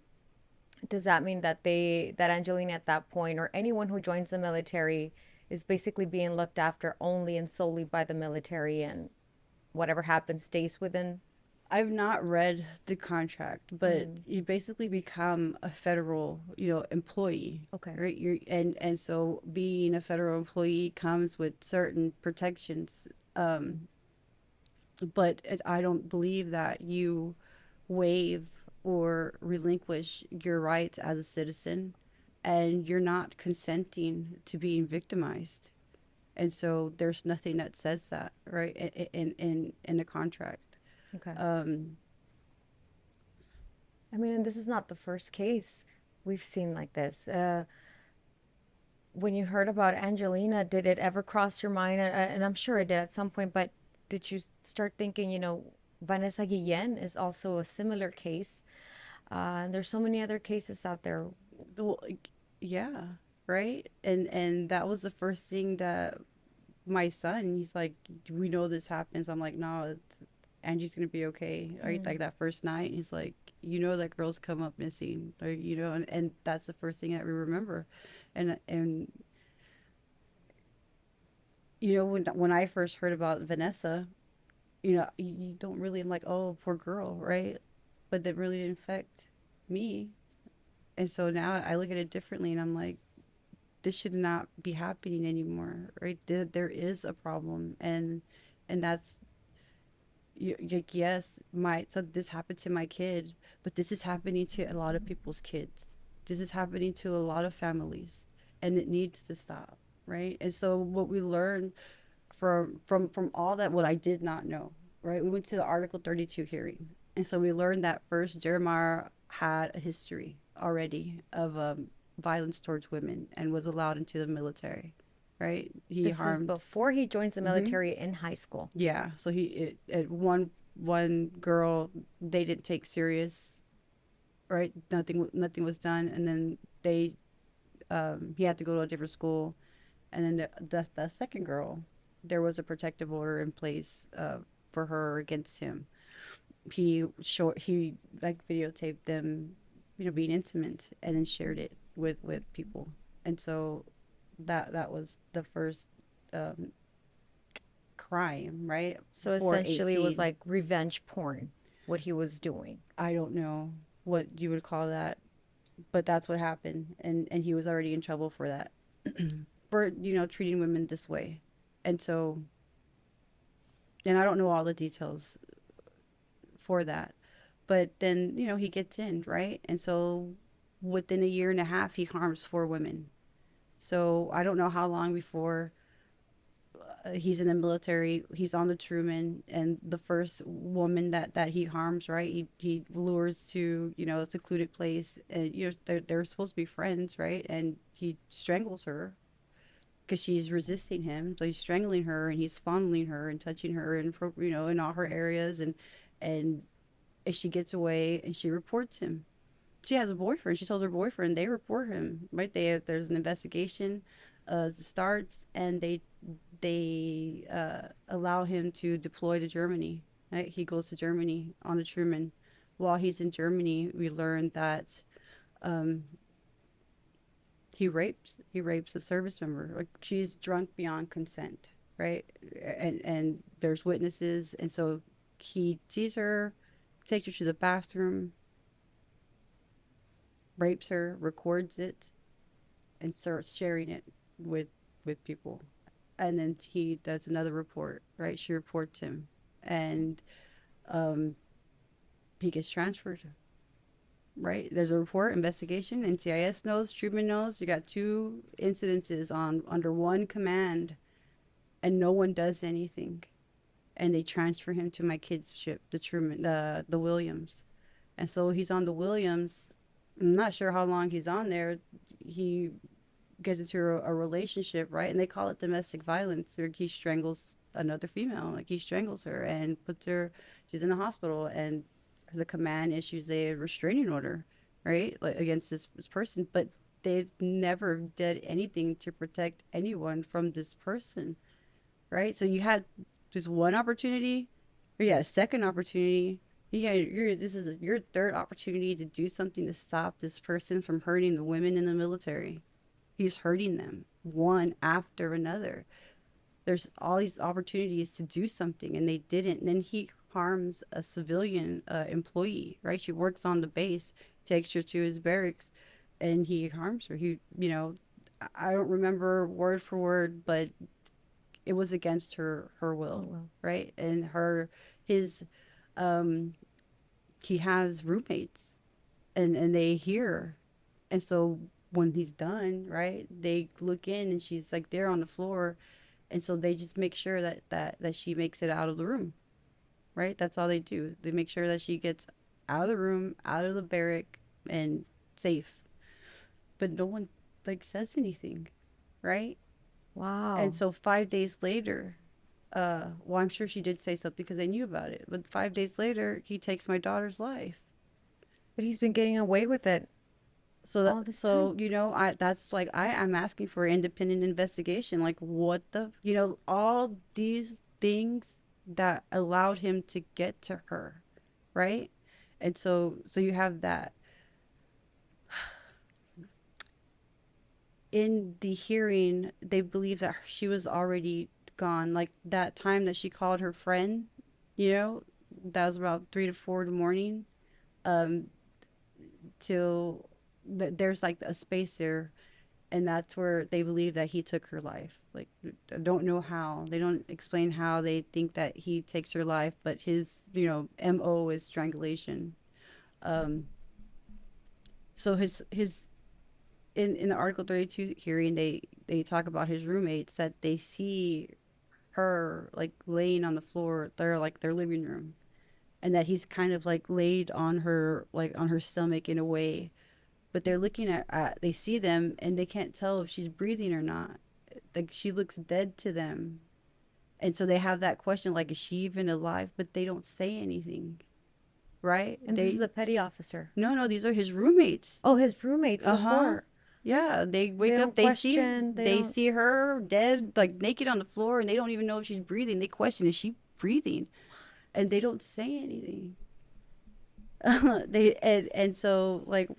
Does that mean that that Angelina at that point, or anyone who joins the military, is basically being looked after only and solely by the military, and whatever happens stays within? I've not read the contract, but Mm, you basically become a federal, employee, okay. right? And so being a federal employee comes with certain protections. But I don't believe that you waive or relinquish your rights as a citizen, and you're not consenting to being victimized. And so there's nothing that says that, right, in the contract. Okay. Um, I mean, and this is not the first case we've seen like this. When you heard about Angelina, did it ever cross your mind? And I'm sure it did at some point, but did you start thinking, Vanessa Guillen is also a similar case? And there's so many other cases out there. like, yeah, right. And that was the first thing that my son, he's like, we know this happens. I'm like, no, Angie's gonna be okay, right? Mm. Like, that first night, he's like, that girls come up missing, or, and that's the first thing that we remember. And when I first heard about Vanessa, you don't really, I'm like, oh, poor girl, right? But that really didn't affect me. And so now I look at it differently, and I'm like, this should not be happening anymore, right? There is a problem, and that's, like, yes, so this happened to my kid, but this is happening to a lot of people's kids. This is happening to a lot of families, and it needs to stop, right? And so what we learned from all that, what I did not know, right? We went to the Article 32 hearing, and so we learned that first Jeremiah had a history already of violence towards women and was allowed into the military, right? He This is harmed. before he joins the Hmm. military in high school. Yeah, so one girl, they didn't take serious, right? Nothing was done, and then he had to go to a different school, and then the second girl, there was a protective order in place for her against him. He like videotaped them, being intimate, and then shared it, with people. And so that was the first um, crime, right? So Before essentially, it was 18. like revenge porn, what he was doing. I don't know what you would call that, but that's what happened, and he was already in trouble for that, for treating women this way. And so, and I don't know all the details for that, but then he gets in, right? And so within a year and a half he harms 4 women. So I don't know how long before he's in the military. He's on the Truman, and the first woman that he harms, right? He lures to a secluded place, and they're supposed to be friends, right? And he strangles her because she's resisting him. So he's strangling her, and he's fondling her and touching her, and in all her areas, and she gets away, and she reports him. She has a boyfriend. She tells her boyfriend. They report him. Right, there's an investigation starts, and they allow him to deploy to Germany. Right? He goes to Germany on the Truman. While he's in Germany, we learn that um, he rapes a service member. Like, she's drunk beyond consent, right? And there's witnesses, and so he sees her, takes her to the bathroom, rapes her, records it, and starts sharing it with people. And then he does another report, right? She reports him, and um, he gets transferred. Right? There's a report, investigation. NCIS knows, Truman knows. You got 2 incidences on under one command, and no one does anything. And they transfer him to my kid's ship, the Truman, the Williams. And so he's on the Williams. I'm not sure how long he's on there. He gets into a relationship, right? And they call it domestic violence, where he strangles another female. Like, he strangles her and puts her, she's in the hospital, and the command issues a restraining order, right? Like, against this person. But they've never did anything to protect anyone from this person, right? So you had just one opportunity, or you had a second opportunity. This is your third opportunity to do something to stop this person from hurting the women in the military. He's hurting them one after another. There's all these opportunities to do something, and they didn't. And then he harms a civilian employee, right? She works on the base, takes her to his barracks, and he harms her. I don't remember word for word, but it was against her will, Oh, well. right? And his um he has roommates, and they hear. And so when he's done, right, they look in, and she's like there on the floor. And so they just make sure that she makes it out of the room, right? That's all they do. They make sure that she gets out of the room, out of the barrack, and safe. But no one like says anything, right? And Wow. so 5 days later, well, I'm sure she did say something because they knew about it. But 5 days later, he takes my daughter's life. But he's been getting away with it So all that, this time. so I that's like I'm asking for independent investigation. Like, what all these things that allowed him to get to her, right? And so you have that. In the hearing, they believe that she was already gone. Like, that time that she called her friend, that was about 3 to 4 in the morning. Um, till there's like a space there, and that's where they believe that he took her life. Like, I don't know how. They don't explain how they think that he takes her life, but his MO is strangulation. Um, so his in the Article 32 hearing, they talk about his roommates, that they see her like laying on the floor, their living room, and that he's kind of like laid on her, like on her stomach in a way. But they're looking they see them, and they can't tell if she's breathing or not. Like, she looks dead to them. And so they have that question, like, is she even alive? But they don't say anything, right? And this is a petty officer. No, these are his roommates. Oh, his roommates Uh-huh. before. Yeah, they They wake up, don't they see question, they they don't. see her dead, like naked on the floor, and they don't even know if she's breathing. They question, is she breathing? And they don't say anything. And so, like,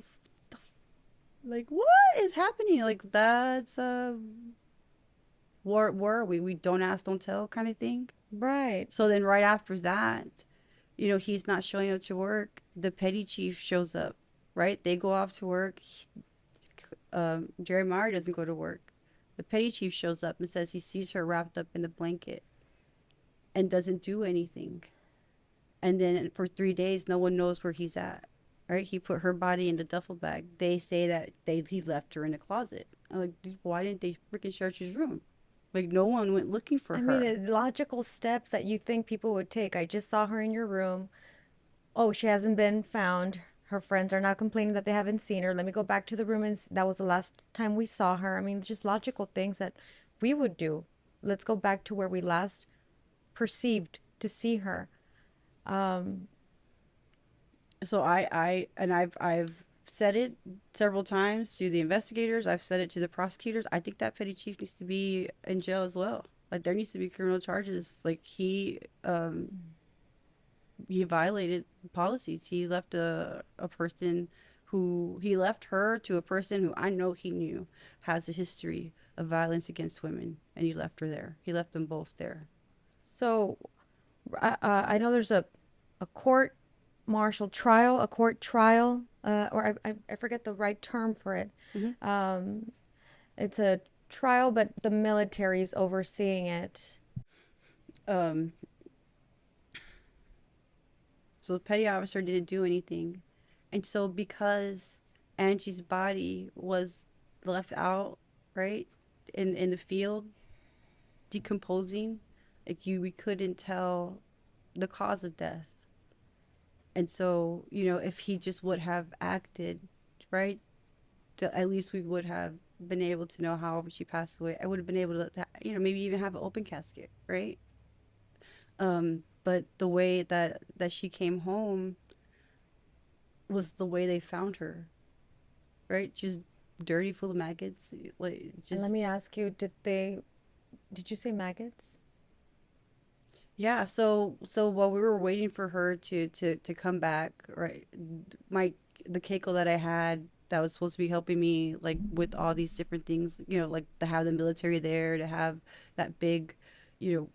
Like, what is happening? Like, that's where are we? We don't ask, don't tell kind of thing. Right. So then right after that, he's not showing up to work. The petty chief shows up, right? They go off to work. Jeremiah doesn't go to work. The petty chief shows up and says he sees her wrapped up in a blanket and doesn't do anything. And then for 3 days, no one knows where he's at. Right? He put her body in the duffel bag. They say that he left her in the closet. I'm like, dude, why didn't they freaking search his room? Like, no one went looking for I mean, her. it's logical steps that you think people would take. I just saw her in your room. Oh, she hasn't been found. Her friends are now complaining that they haven't seen her. Let me go back to the room, and that was the last time we saw her. I mean, just logical things that we would do. Let's go back to where we last perceived to see her. Um, So I've said it several times to the investigators. I've said it to the prosecutors. I think that petty chief needs to be in jail as well. Like, there needs to be criminal charges. Like, he violated policies. He left a person who he left her to a person who I know he knew has a history of violence against women, and he left her there. He left them both there. so I know there's a court martial trial, a court trial, or I forget the right term for it. Hmm. Um, it's a trial, but the military is overseeing it. Um, so the petty officer didn't do anything, and so because Angie's body was left out, right, in the field, decomposing, like we couldn't tell the cause of death. And so, if he just would have acted, right, at least we would have been able to know how she passed away. I would have been able to, maybe even have an open casket, right? But the way that she came home was the way they found her, right? Just dirty, full of maggots, like And let just me ask you, did you say maggots? yeah. So while we were waiting for her to come back, right? My the keiko that I had that was supposed to be helping me like with all these different things, like to have the military there, to have that big, you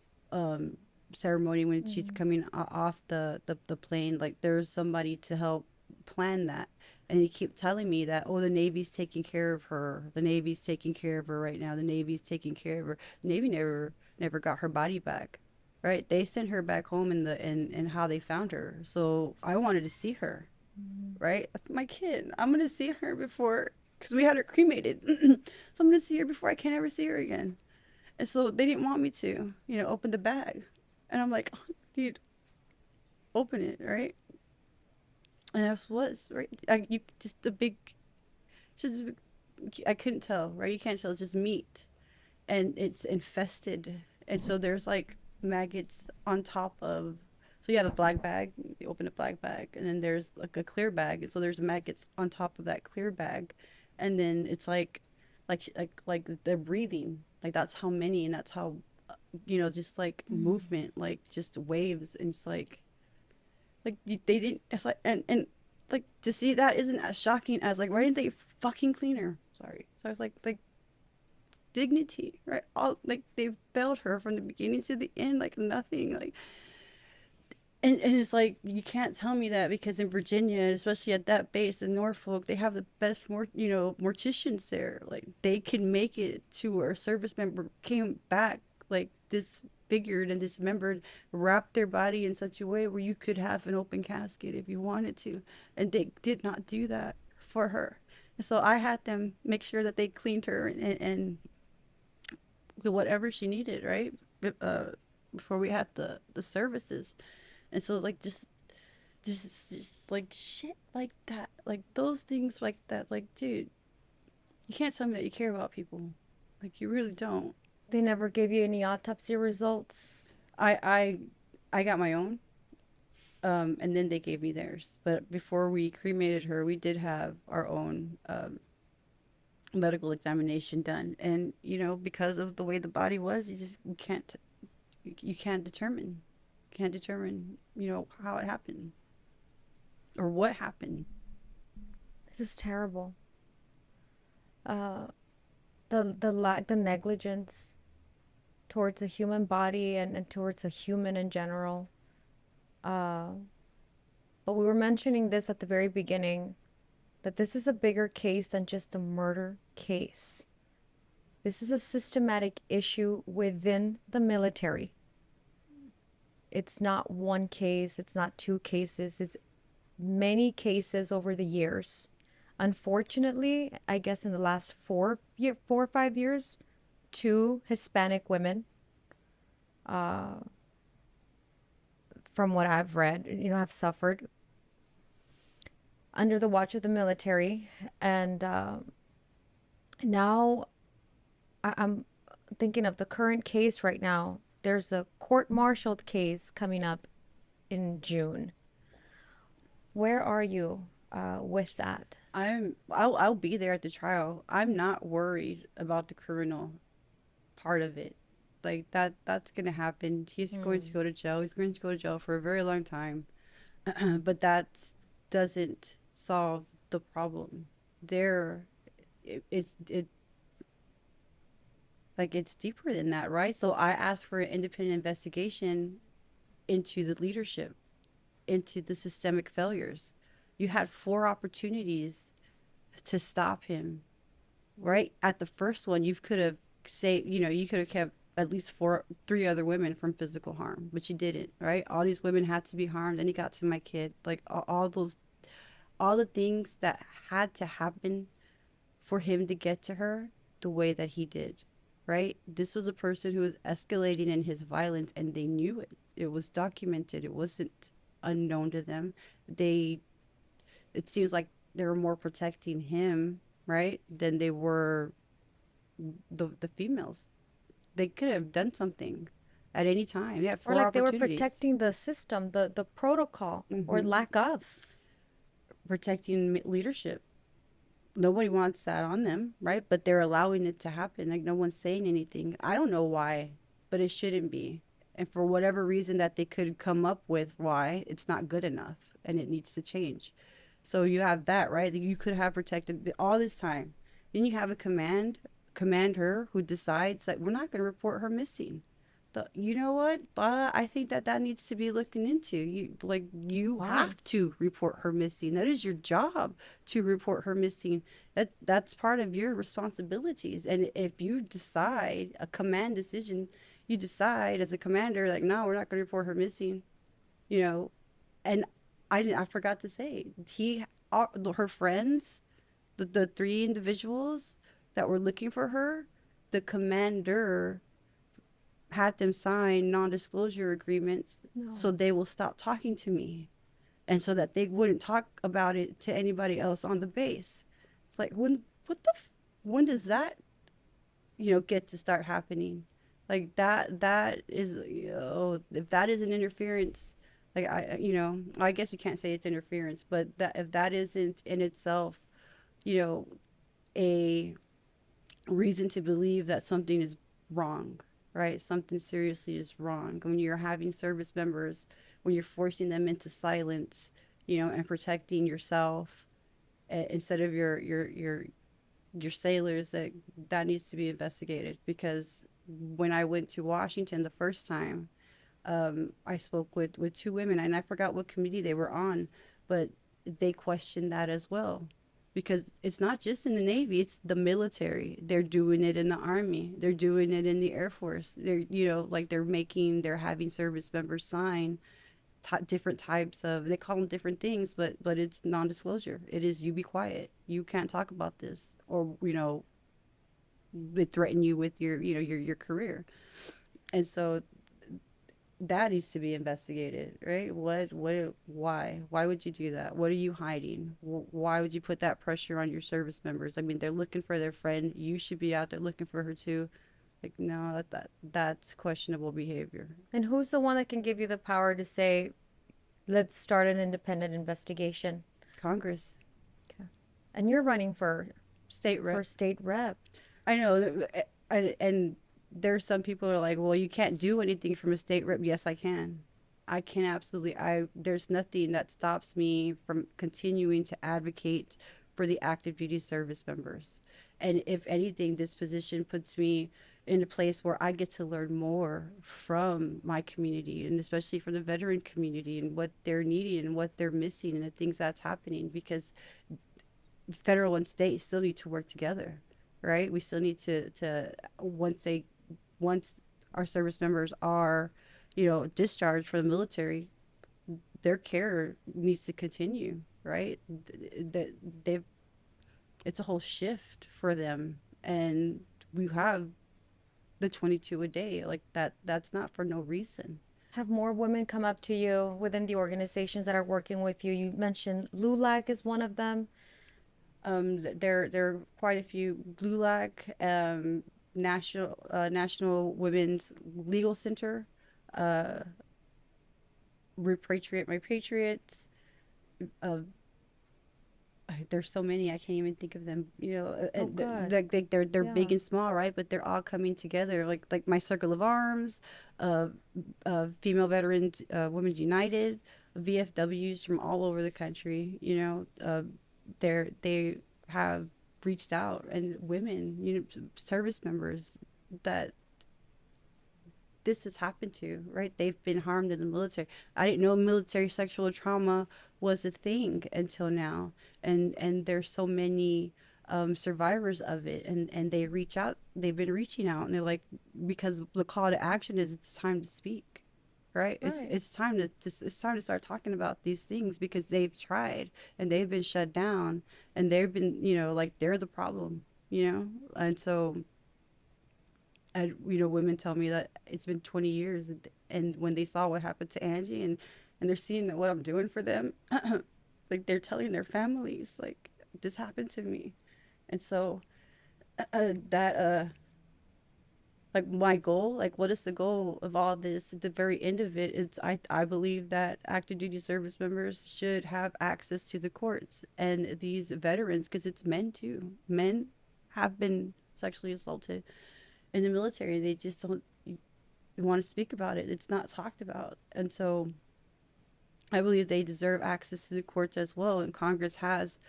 ceremony when she's Mm. coming off the plane. Like, there's somebody to help plan that. And he keep telling me that, oh, the Navy's taking care of her. The Navy's taking care of her right now. The Navy's taking care of her. The Navy never got her body back. Right? They sent her back home in how they found her. So I wanted to see her. Mm. Right? That's my kid. I'm gonna see her before, because we had her cremated. So I'm gonna see her before I can't ever see her again. And so they didn't want me to, open the bag. And I'm like, oh, dude, open it, right? And I was right. You just the big, just I couldn't tell, right? You can't tell. It's just meat, and it's infested, and so there's like maggots on top of. So you have a black bag. You open a black bag, and then there's like a clear bag. And so there's maggots on top of that clear bag, and then it's like they're breathing. Like, that's how many, and that's how, just like movement, like just waves, and it's like they didn't. It's like and like to see that isn't as shocking as like, why didn't they fucking clean her? Sorry. So I was like dignity, right? All like they failed her from the beginning to the end, like nothing, like. And it's like, you can't tell me that, because in Virginia, especially at that base in Norfolk, they have the best morticians there. Like, they can make it to where a service member came back like disfigured and dismembered, wrap their body in such a way where you could have an open casket if you wanted to, and they did not do that for her. And so I had them make sure that they cleaned her and whatever she needed, right? Uh, Before we had the services. And so, like, just like shit like that, like those things like that, like, dude, you can't tell me that you care about people. Like, you really don't. They never gave you any autopsy results. I got my own, and then they gave me theirs. But before we cremated her, we did have our own medical examination done. And because of the way the body was, you can't determine how it happened or what happened. This is terrible. uh, the negligence towards a human body and towards a human in general. Uh, but we were mentioning this at the very beginning, that this is a bigger case than just a murder case. This is a systematic issue within the military. It's not one case, it's not two cases, it's many cases over the years. Unfortunately, I guess in the last 4 or 5 years, two Hispanic women, uh, from what I've read, have suffered under the watch of the military. And now I'm thinking of the current case right now. There's a court-martialed case coming up in June. Where are you with that? I'll be there at the trial. I'm not worried about the criminal part of it. Like that's gonna happen. He's going to Hmm. go to jail. He's going to go to jail for a very long time. But that doesn't solve the problem. There, it like it's deeper than that, right? So I asked for an independent investigation into the leadership, into the systemic failures. You had four opportunities to stop him, right? At the first one, you could have you could have kept at least three other women from physical harm, but you didn't, right? All these women had to be harmed. Then he got to my kid, like all the things that had to happen for him to get to her the way that he did, right? This was a person who was escalating in his violence and they knew it. It was documented. It wasn't unknown to them. They, it seems like they were more protecting him, right, than they were the females. They could have done something at any time. They had Or four like they were opportunities. protecting the system, the protocol, or Hmm. lack of. Protecting leadership. Nobody wants that on them, right? But they're allowing it to happen. Like no one's saying anything. I don't know why, but it shouldn't be. And for whatever reason that they could come up with why, it's not good enough and it needs to change. So you have that, right? You could have protected all this time. Then you have a commander who decides that we're not going to report her missing. You know what? I think that that needs to be looking into. You Why? have to report her missing. That is your job to report her missing. That's part of your responsibilities. And if you decide a command decision, you decide as a commander like, no, we're not going to report her missing. You know, and I forgot to say her friends, the three individuals that were looking for her, the commander had them sign non-disclosure agreements so No. they will stop talking to me and so that they wouldn't talk about it to anybody else on the base. It's like when does that get to start happening? Like that is, if that is an interference, like I guess you can't say it's interference, but that if that isn't in itself, you know a reason to believe that something is wrong, right? Something seriously is wrong. When you're having service members, when you're forcing them into silence, and protecting yourself instead of your sailors, that needs to be investigated. Because when I went to Washington the first time, I spoke with two women, and I forgot what committee they were on, but they questioned that as well. Because it's not just in the Navy, it's the military. They're doing it in the Army. They're doing it in the Air Force. Like they're having service members sign different types of, they call them different things, but it's non-disclosure. It is, you be quiet. You can't talk about this, or they threaten you with your career. And so that needs to be investigated, right? Why would you do that? What are you hiding? Why would you put that pressure on your service members? I mean, they're looking for their friend. You should be out there looking for her too. Like, no, that's questionable behavior. And who's the one that can give you the power to say, let's start an independent investigation? Congress, Okay. And you're running for state rep. state rep. I know, and there's some people who are like, well, you can't do anything from a state rep. Yes, I can. I can absolutely. There's nothing that stops me from continuing to advocate for the active duty service members. And if anything, this position puts me in a place where I get to learn more from my community, and especially from the veteran community, and what they're needing and what they're missing and the things that's happening, because federal and state still need to work together, right? We still need to once our service members are, discharged from the military, their care needs to continue, right? That they've It's a whole shift for them, and we have the 22 a day, like that's not for no reason. Have more women come up to you within the organizations that are working with you? You mentioned LULAC is one of them. There are quite a few. LULAC, National Women's Legal Center, uh, Repatriate My Patriots. Uh, there's so many I can't even think of them. Oh, good. Like they're Yeah. big and small, right? But they're all coming together. Like my Circle of Arms, uh, Female Veterans, Women's United, VFWs from all over the country. They have reached out, and women, service members that this has happened to, right? They've been harmed in the military. I didn't know military sexual trauma was a thing until now. And there's so many survivors of it, and they've been reaching out, and they're like, because the call to action is it's time to speak, right? It's Right. it's time to it's time to start talking about these things, because they've tried and they've been shut down, and they've been, like, they're the problem, and so, and women tell me that it's been 20 years, and when they saw what happened to Angie, and they're seeing what I'm doing for them, like, they're telling their families, like, this happened to me. And so, that like, my goal, like, what is the goal of all this? At the very end of it, I believe that active duty service members should have access to the courts, and these veterans, because it's men too. Men have been sexually assaulted in the military. They just don't want to speak about it. It's not talked about. And so I believe they deserve access to the courts as well. And Congress has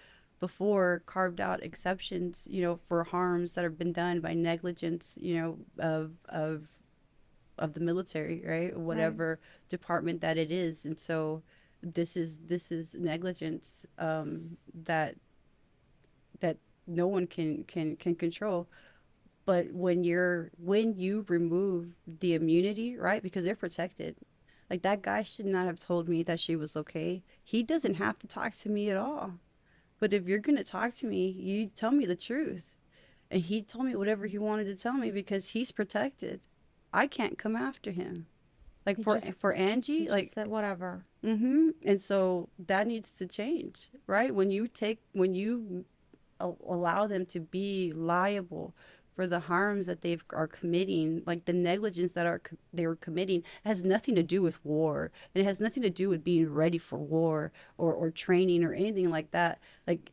before carved out exceptions, for harms that have been done by negligence, of the military, right? Right. Whatever department that it is. And so this is negligence, that no one can control. But when you remove the immunity, right? Because they're protected. Like, that guy should not have told me that she was okay. He doesn't have to talk to me at all. But if you're going to talk to me, you tell me the truth. And he told me whatever he wanted to tell me, because he's protected. I can't come after him. Like, He for just for he Angie, just like, said whatever. and so that needs to change, right? When you allow them to be liable for the harms that they are committing, like the negligence that they were committing, has nothing to do with war, and it has nothing to do with being ready for war, or training or anything like that. Like,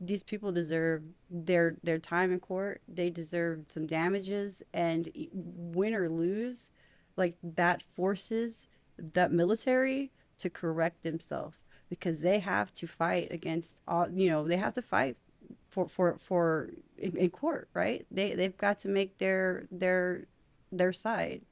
these people deserve their time in court. They deserve some damages, and win or lose, like, that forces that military to correct themselves, because they have to fight against all, they have to fight for in court, right? They've got to make their side.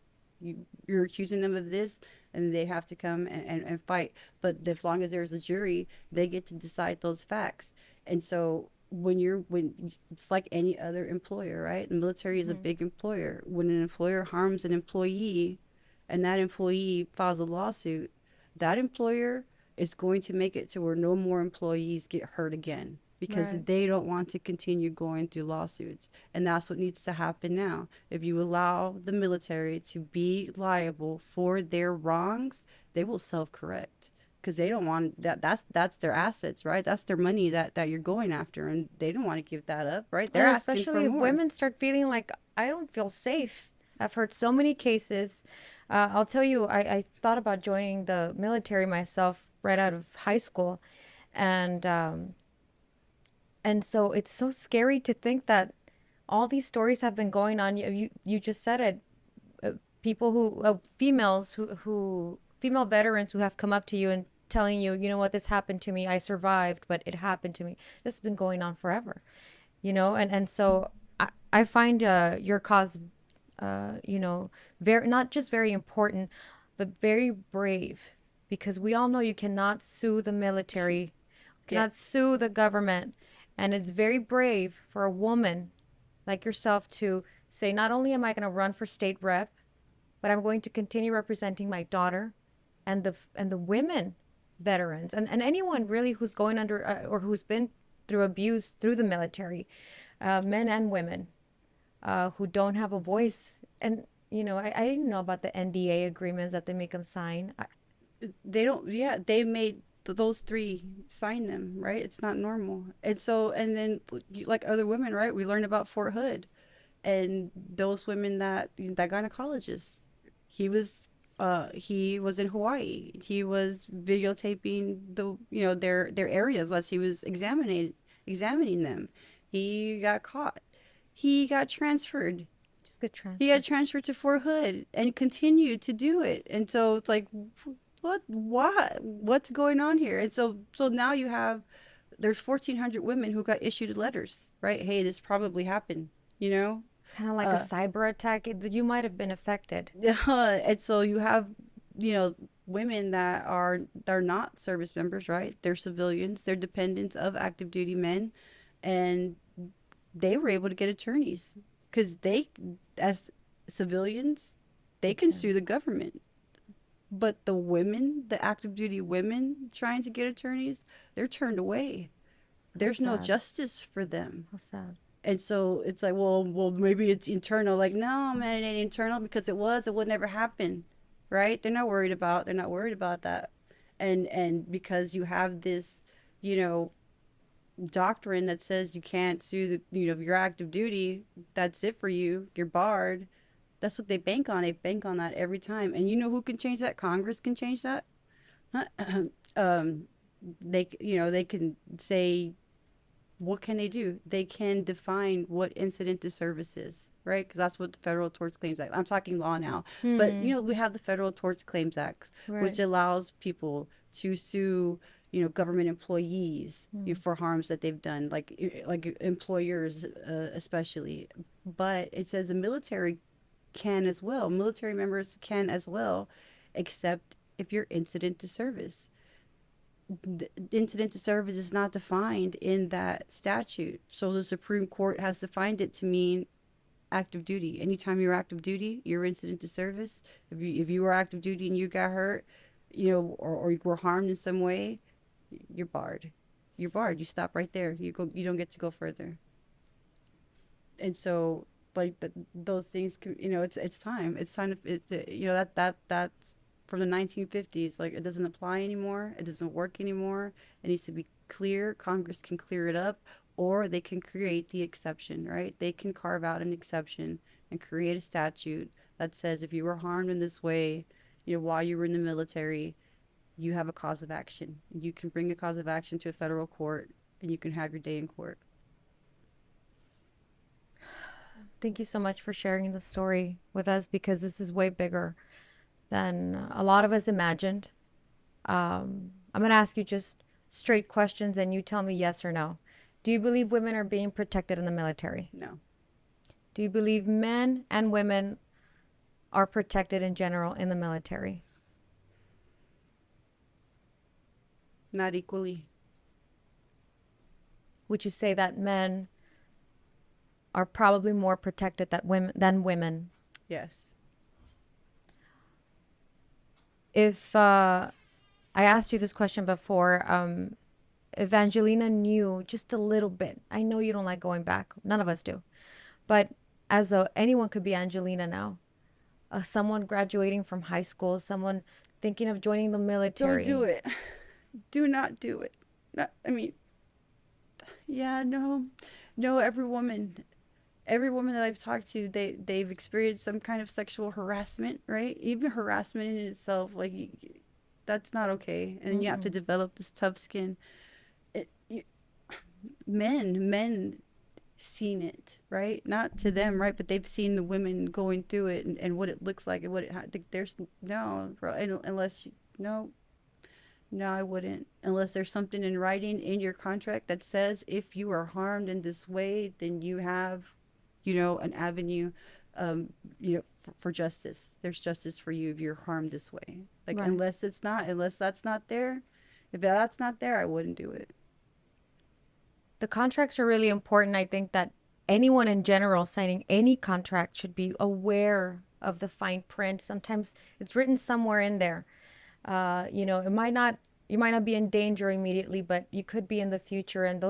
You're accusing them of this, and they have to come and fight. But as long as there's a jury, they get to decide those facts. And so, when it's like any other employer, right? The military is a Hmm. big employer. When an employer harms an employee, and that employee files a lawsuit, that employer is going to make it to where no more employees get hurt again, because Right. they don't want to continue going through lawsuits. And that's what needs to happen now. If you allow the military to be liable for their wrongs, they will self-correct, because they don't want that. That's their assets, right? That's their money that you're going after, and they don't want to give that up, right? They're And asking for especially if more. women start feeling like, I don't feel safe. I've heard so many cases. I'll tell you, I thought about joining the military myself right out of high school. And so it's so scary to think that all these stories have been going on. You just said it. People who, females female veterans who have come up to you and telling you, you know what, this happened to me. I survived, but it happened to me. This has been going on forever. you know, and so I find your cause, you know, very, not just very important, but very brave, because we all know you cannot sue the military, Yeah. cannot sue the government, and it's very brave for a woman like yourself to say, not only am I going to run for state rep, but I'm going to continue representing my daughter and the women veterans and anyone really who's going under or who's been through abuse through the military, men and women who don't have a voice. And you know, I didn't know about the NDA agreements that they make them sign. They don't, yeah, they made those three sign them, right? It's not normal. And so, and then like other women, right? We learned about Fort Hood and those women that gynecologist, he was in Hawaii. He was videotaping the, you know, their areas while he was examining them. He got caught. He got transferred. Just get He got transferred. transferred to Fort Hood and continued to do it. And so it's like, what's going on here? And so now you have, there's 1,400 women who got issued letters, right? Hey, this probably happened, you know? Kind of like a cyber attack. You might have been affected. And so you have, you know, women that are not service members, right? They're civilians, they're dependents of active duty men, and they were able to get attorneys because they, as civilians, they can sue the government. But the women, the active duty women trying to get attorneys, they're turned away. There's no sad. justice for them. How sad. And so it's like, well, maybe it's internal. Like, no, man, it ain't internal because it would never happen, right? They're not worried about that, and because you have this, you know, doctrine that says you can't sue the, you know, if you're active duty, that's it for you. You're barred. That's what they bank on. They bank on that every time. And you know who can change that? Congress can change that. um, they, you know, they can say, what can they do? They can define what incident to service is, right? Because that's what the Federal Tort Claims Act. I'm talking law now, but you know, we have the Federal Tort Claims Act, which allows people to sue, you know, government employees, you know, for harms that they've done, like employers, especially. But it says the military can as well. Military members can as well, except if you're incident to service. The incident to service is not defined in that statute. So the Supreme Court has defined it to mean active duty. Anytime you're active duty, you're incident to service. If you were active duty and you got hurt, you know, or you were harmed in some way, you're barred. You're barred. You stop right there. You don't get to go further. And so like those things, you know, it's time. It's time to, it's, you know, that's from the 1950s. Like, it doesn't apply anymore. It doesn't work anymore. It needs to be clear. Congress can clear it up, or they can create the exception, right? They can carve out an exception and create a statute that says if you were harmed in this way, you know, while you were in the military, you have a cause of action. You can bring a cause of action to a federal court, and you can have your day in court. Thank you so much for sharing the story with us, because this is way bigger than a lot of us imagined. I'm going to ask you just straight questions and you tell me yes or no. Do you believe women are being protected in the military? No. Do you believe men and women are protected in general in the military? Not equally. Would you say that men are probably more protected than women? Yes. If I asked you this question before, if Angelina knew just a little bit, I know you don't like going back, none of us do, but anyone could be Angelina now, someone graduating from high school, someone thinking of joining the military. Don't do it. Do not do it. I mean, yeah, no, every woman that I've talked to, they've experienced some kind of sexual harassment, right? Even harassment in itself, like, that's not okay. And then you have to develop this tough skin. Men seen it, right? Not to them, right? But they've seen the women going through it and what it looks like and what it there's no, bro, unless no. No, I wouldn't. Unless there's something in writing in your contract that says if you are harmed in this way, then you have, an avenue, um, for justice. There's justice for you if you're harmed this way. Like, Right. unless that's not there, if that's not there, I wouldn't do it. The contracts are really important. I think that anyone in general signing any contract should be aware of the fine print. Sometimes it's written somewhere in there. It might not, you might not be in danger immediately, but you could be in the future. And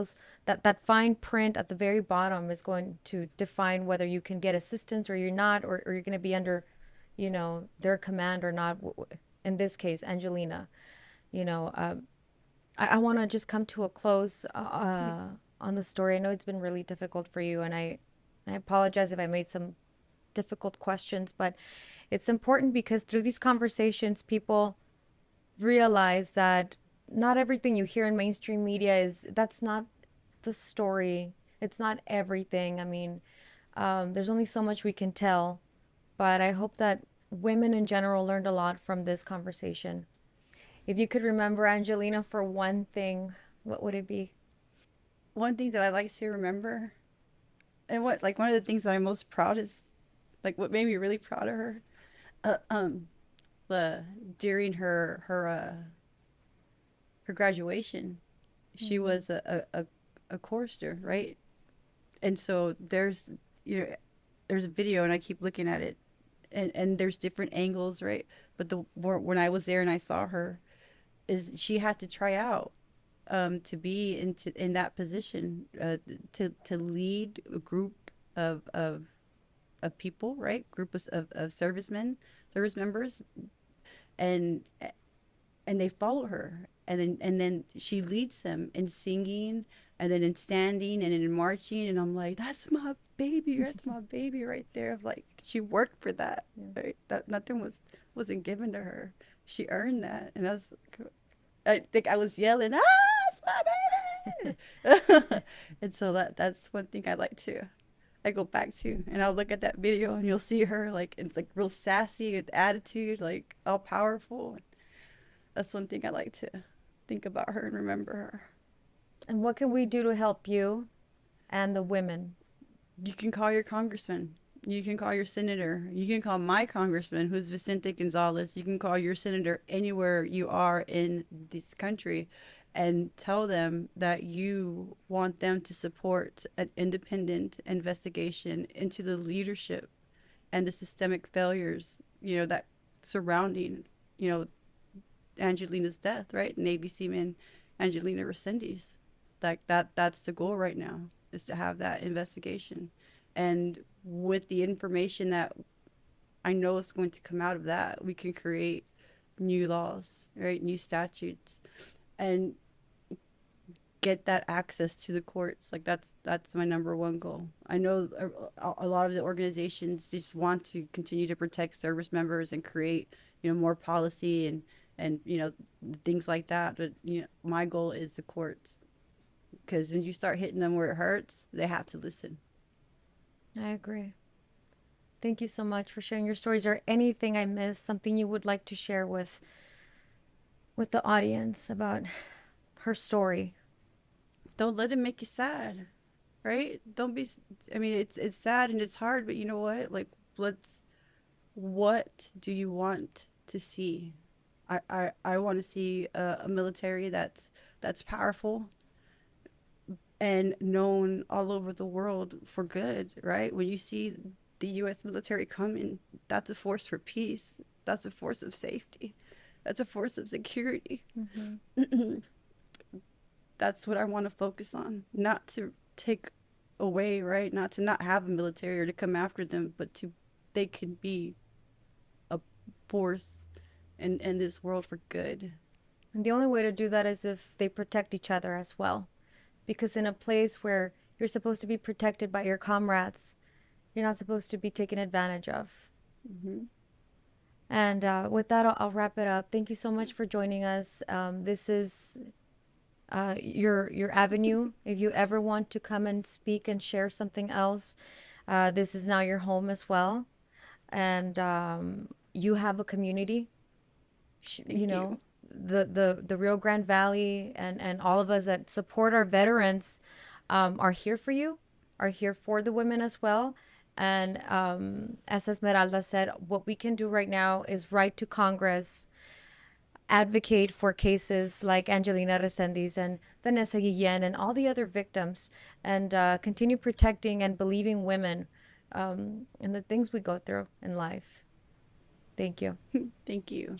that fine print at the very bottom is going to define whether you can get assistance or you're not, or you're going to be under, their command or not. In this case, Angelina, you know, uh, I want to just come to a close on the story. I know it's been really difficult for you, and I apologize if I made some difficult questions, but it's important because through these conversations, people realize that not everything you hear in mainstream media that's not the story. It's not everything. I mean, there's only so much we can tell, but I hope that women in general learned a lot from this conversation. If you could remember Angelina for one thing, what would it be? One thing that I like to remember, and one of the things that I'm most proud is, like, what made me really proud of her, uh, um, the during her graduation, she Mm-hmm. was a chorister, right? And so you know there's a video, and I keep looking at it, and there's different angles, right? But when I was there and I saw her, is she had to try out, to be in that position, to lead a group of people, right? Group of service members, and they follow her, and then she leads them in singing, and then in standing, and in marching, and I'm like, that's my baby right there. Of like, she worked for that, Yeah. right? That nothing wasn't given to her. She earned that. And I think I was yelling, it's my baby. And so that's one thing I go back to, and I'll look at that video, and you'll see her, like, it's like real sassy with attitude, like all powerful. That's one thing I like to think about her and remember her. And what can we do to help you and the women? You can call your congressman. You can call your senator. You can call my congressman, who's Vicente Gonzalez. You can call your senator anywhere you are in this country, and tell them that you want them to support an independent investigation into the leadership and the systemic failures, that surrounding, you know, Angelina's death, right? Navy seaman Angelina Resendiz. That's the goal right now, is to have that investigation. And with the information that I know is going to come out of that, we can create new laws, right? New statutes, and get that access to the courts. Like, that's my number one goal. I know a lot of the organizations just want to continue to protect service members and create, more policy, and things like that. But my goal is the courts, because when you start hitting them where it hurts, they have to listen. I agree. Thank you so much for sharing your stories. Or anything I missed, something you would like to share with the audience about her story? Don't let it make you sad, right? Don't be. I mean, it's sad and it's hard, but you know what? Like, let's. What do you want to see? I want to see a military that's powerful and known all over the world for good, right? When you see the U.S. military coming, that's a force for peace. That's a force of safety. That's a force of security. Mm-hmm. That's what I want to focus on. Not to take away, right? Not to not have a military or to come after them, but they can be a force in this world for good. And the only way to do that is if they protect each other as well. Because in a place where you're supposed to be protected by your comrades, you're not supposed to be taken advantage of. Hmm. And with that, I'll wrap it up. Thank you so much for joining us. This is your avenue. If you ever want to come and speak and share something else, this is now your home as well. And you have a community, you Thank know, you. the Rio Grande Valley and all of us that support our veterans are here for you, are here for the women as well. And as Esmeralda said, what we can do right now is write to Congress, advocate for cases like Angelina Resendiz and Vanessa Guillen and all the other victims, and continue protecting and believing women in the things we go through in life. Thank you. Thank you.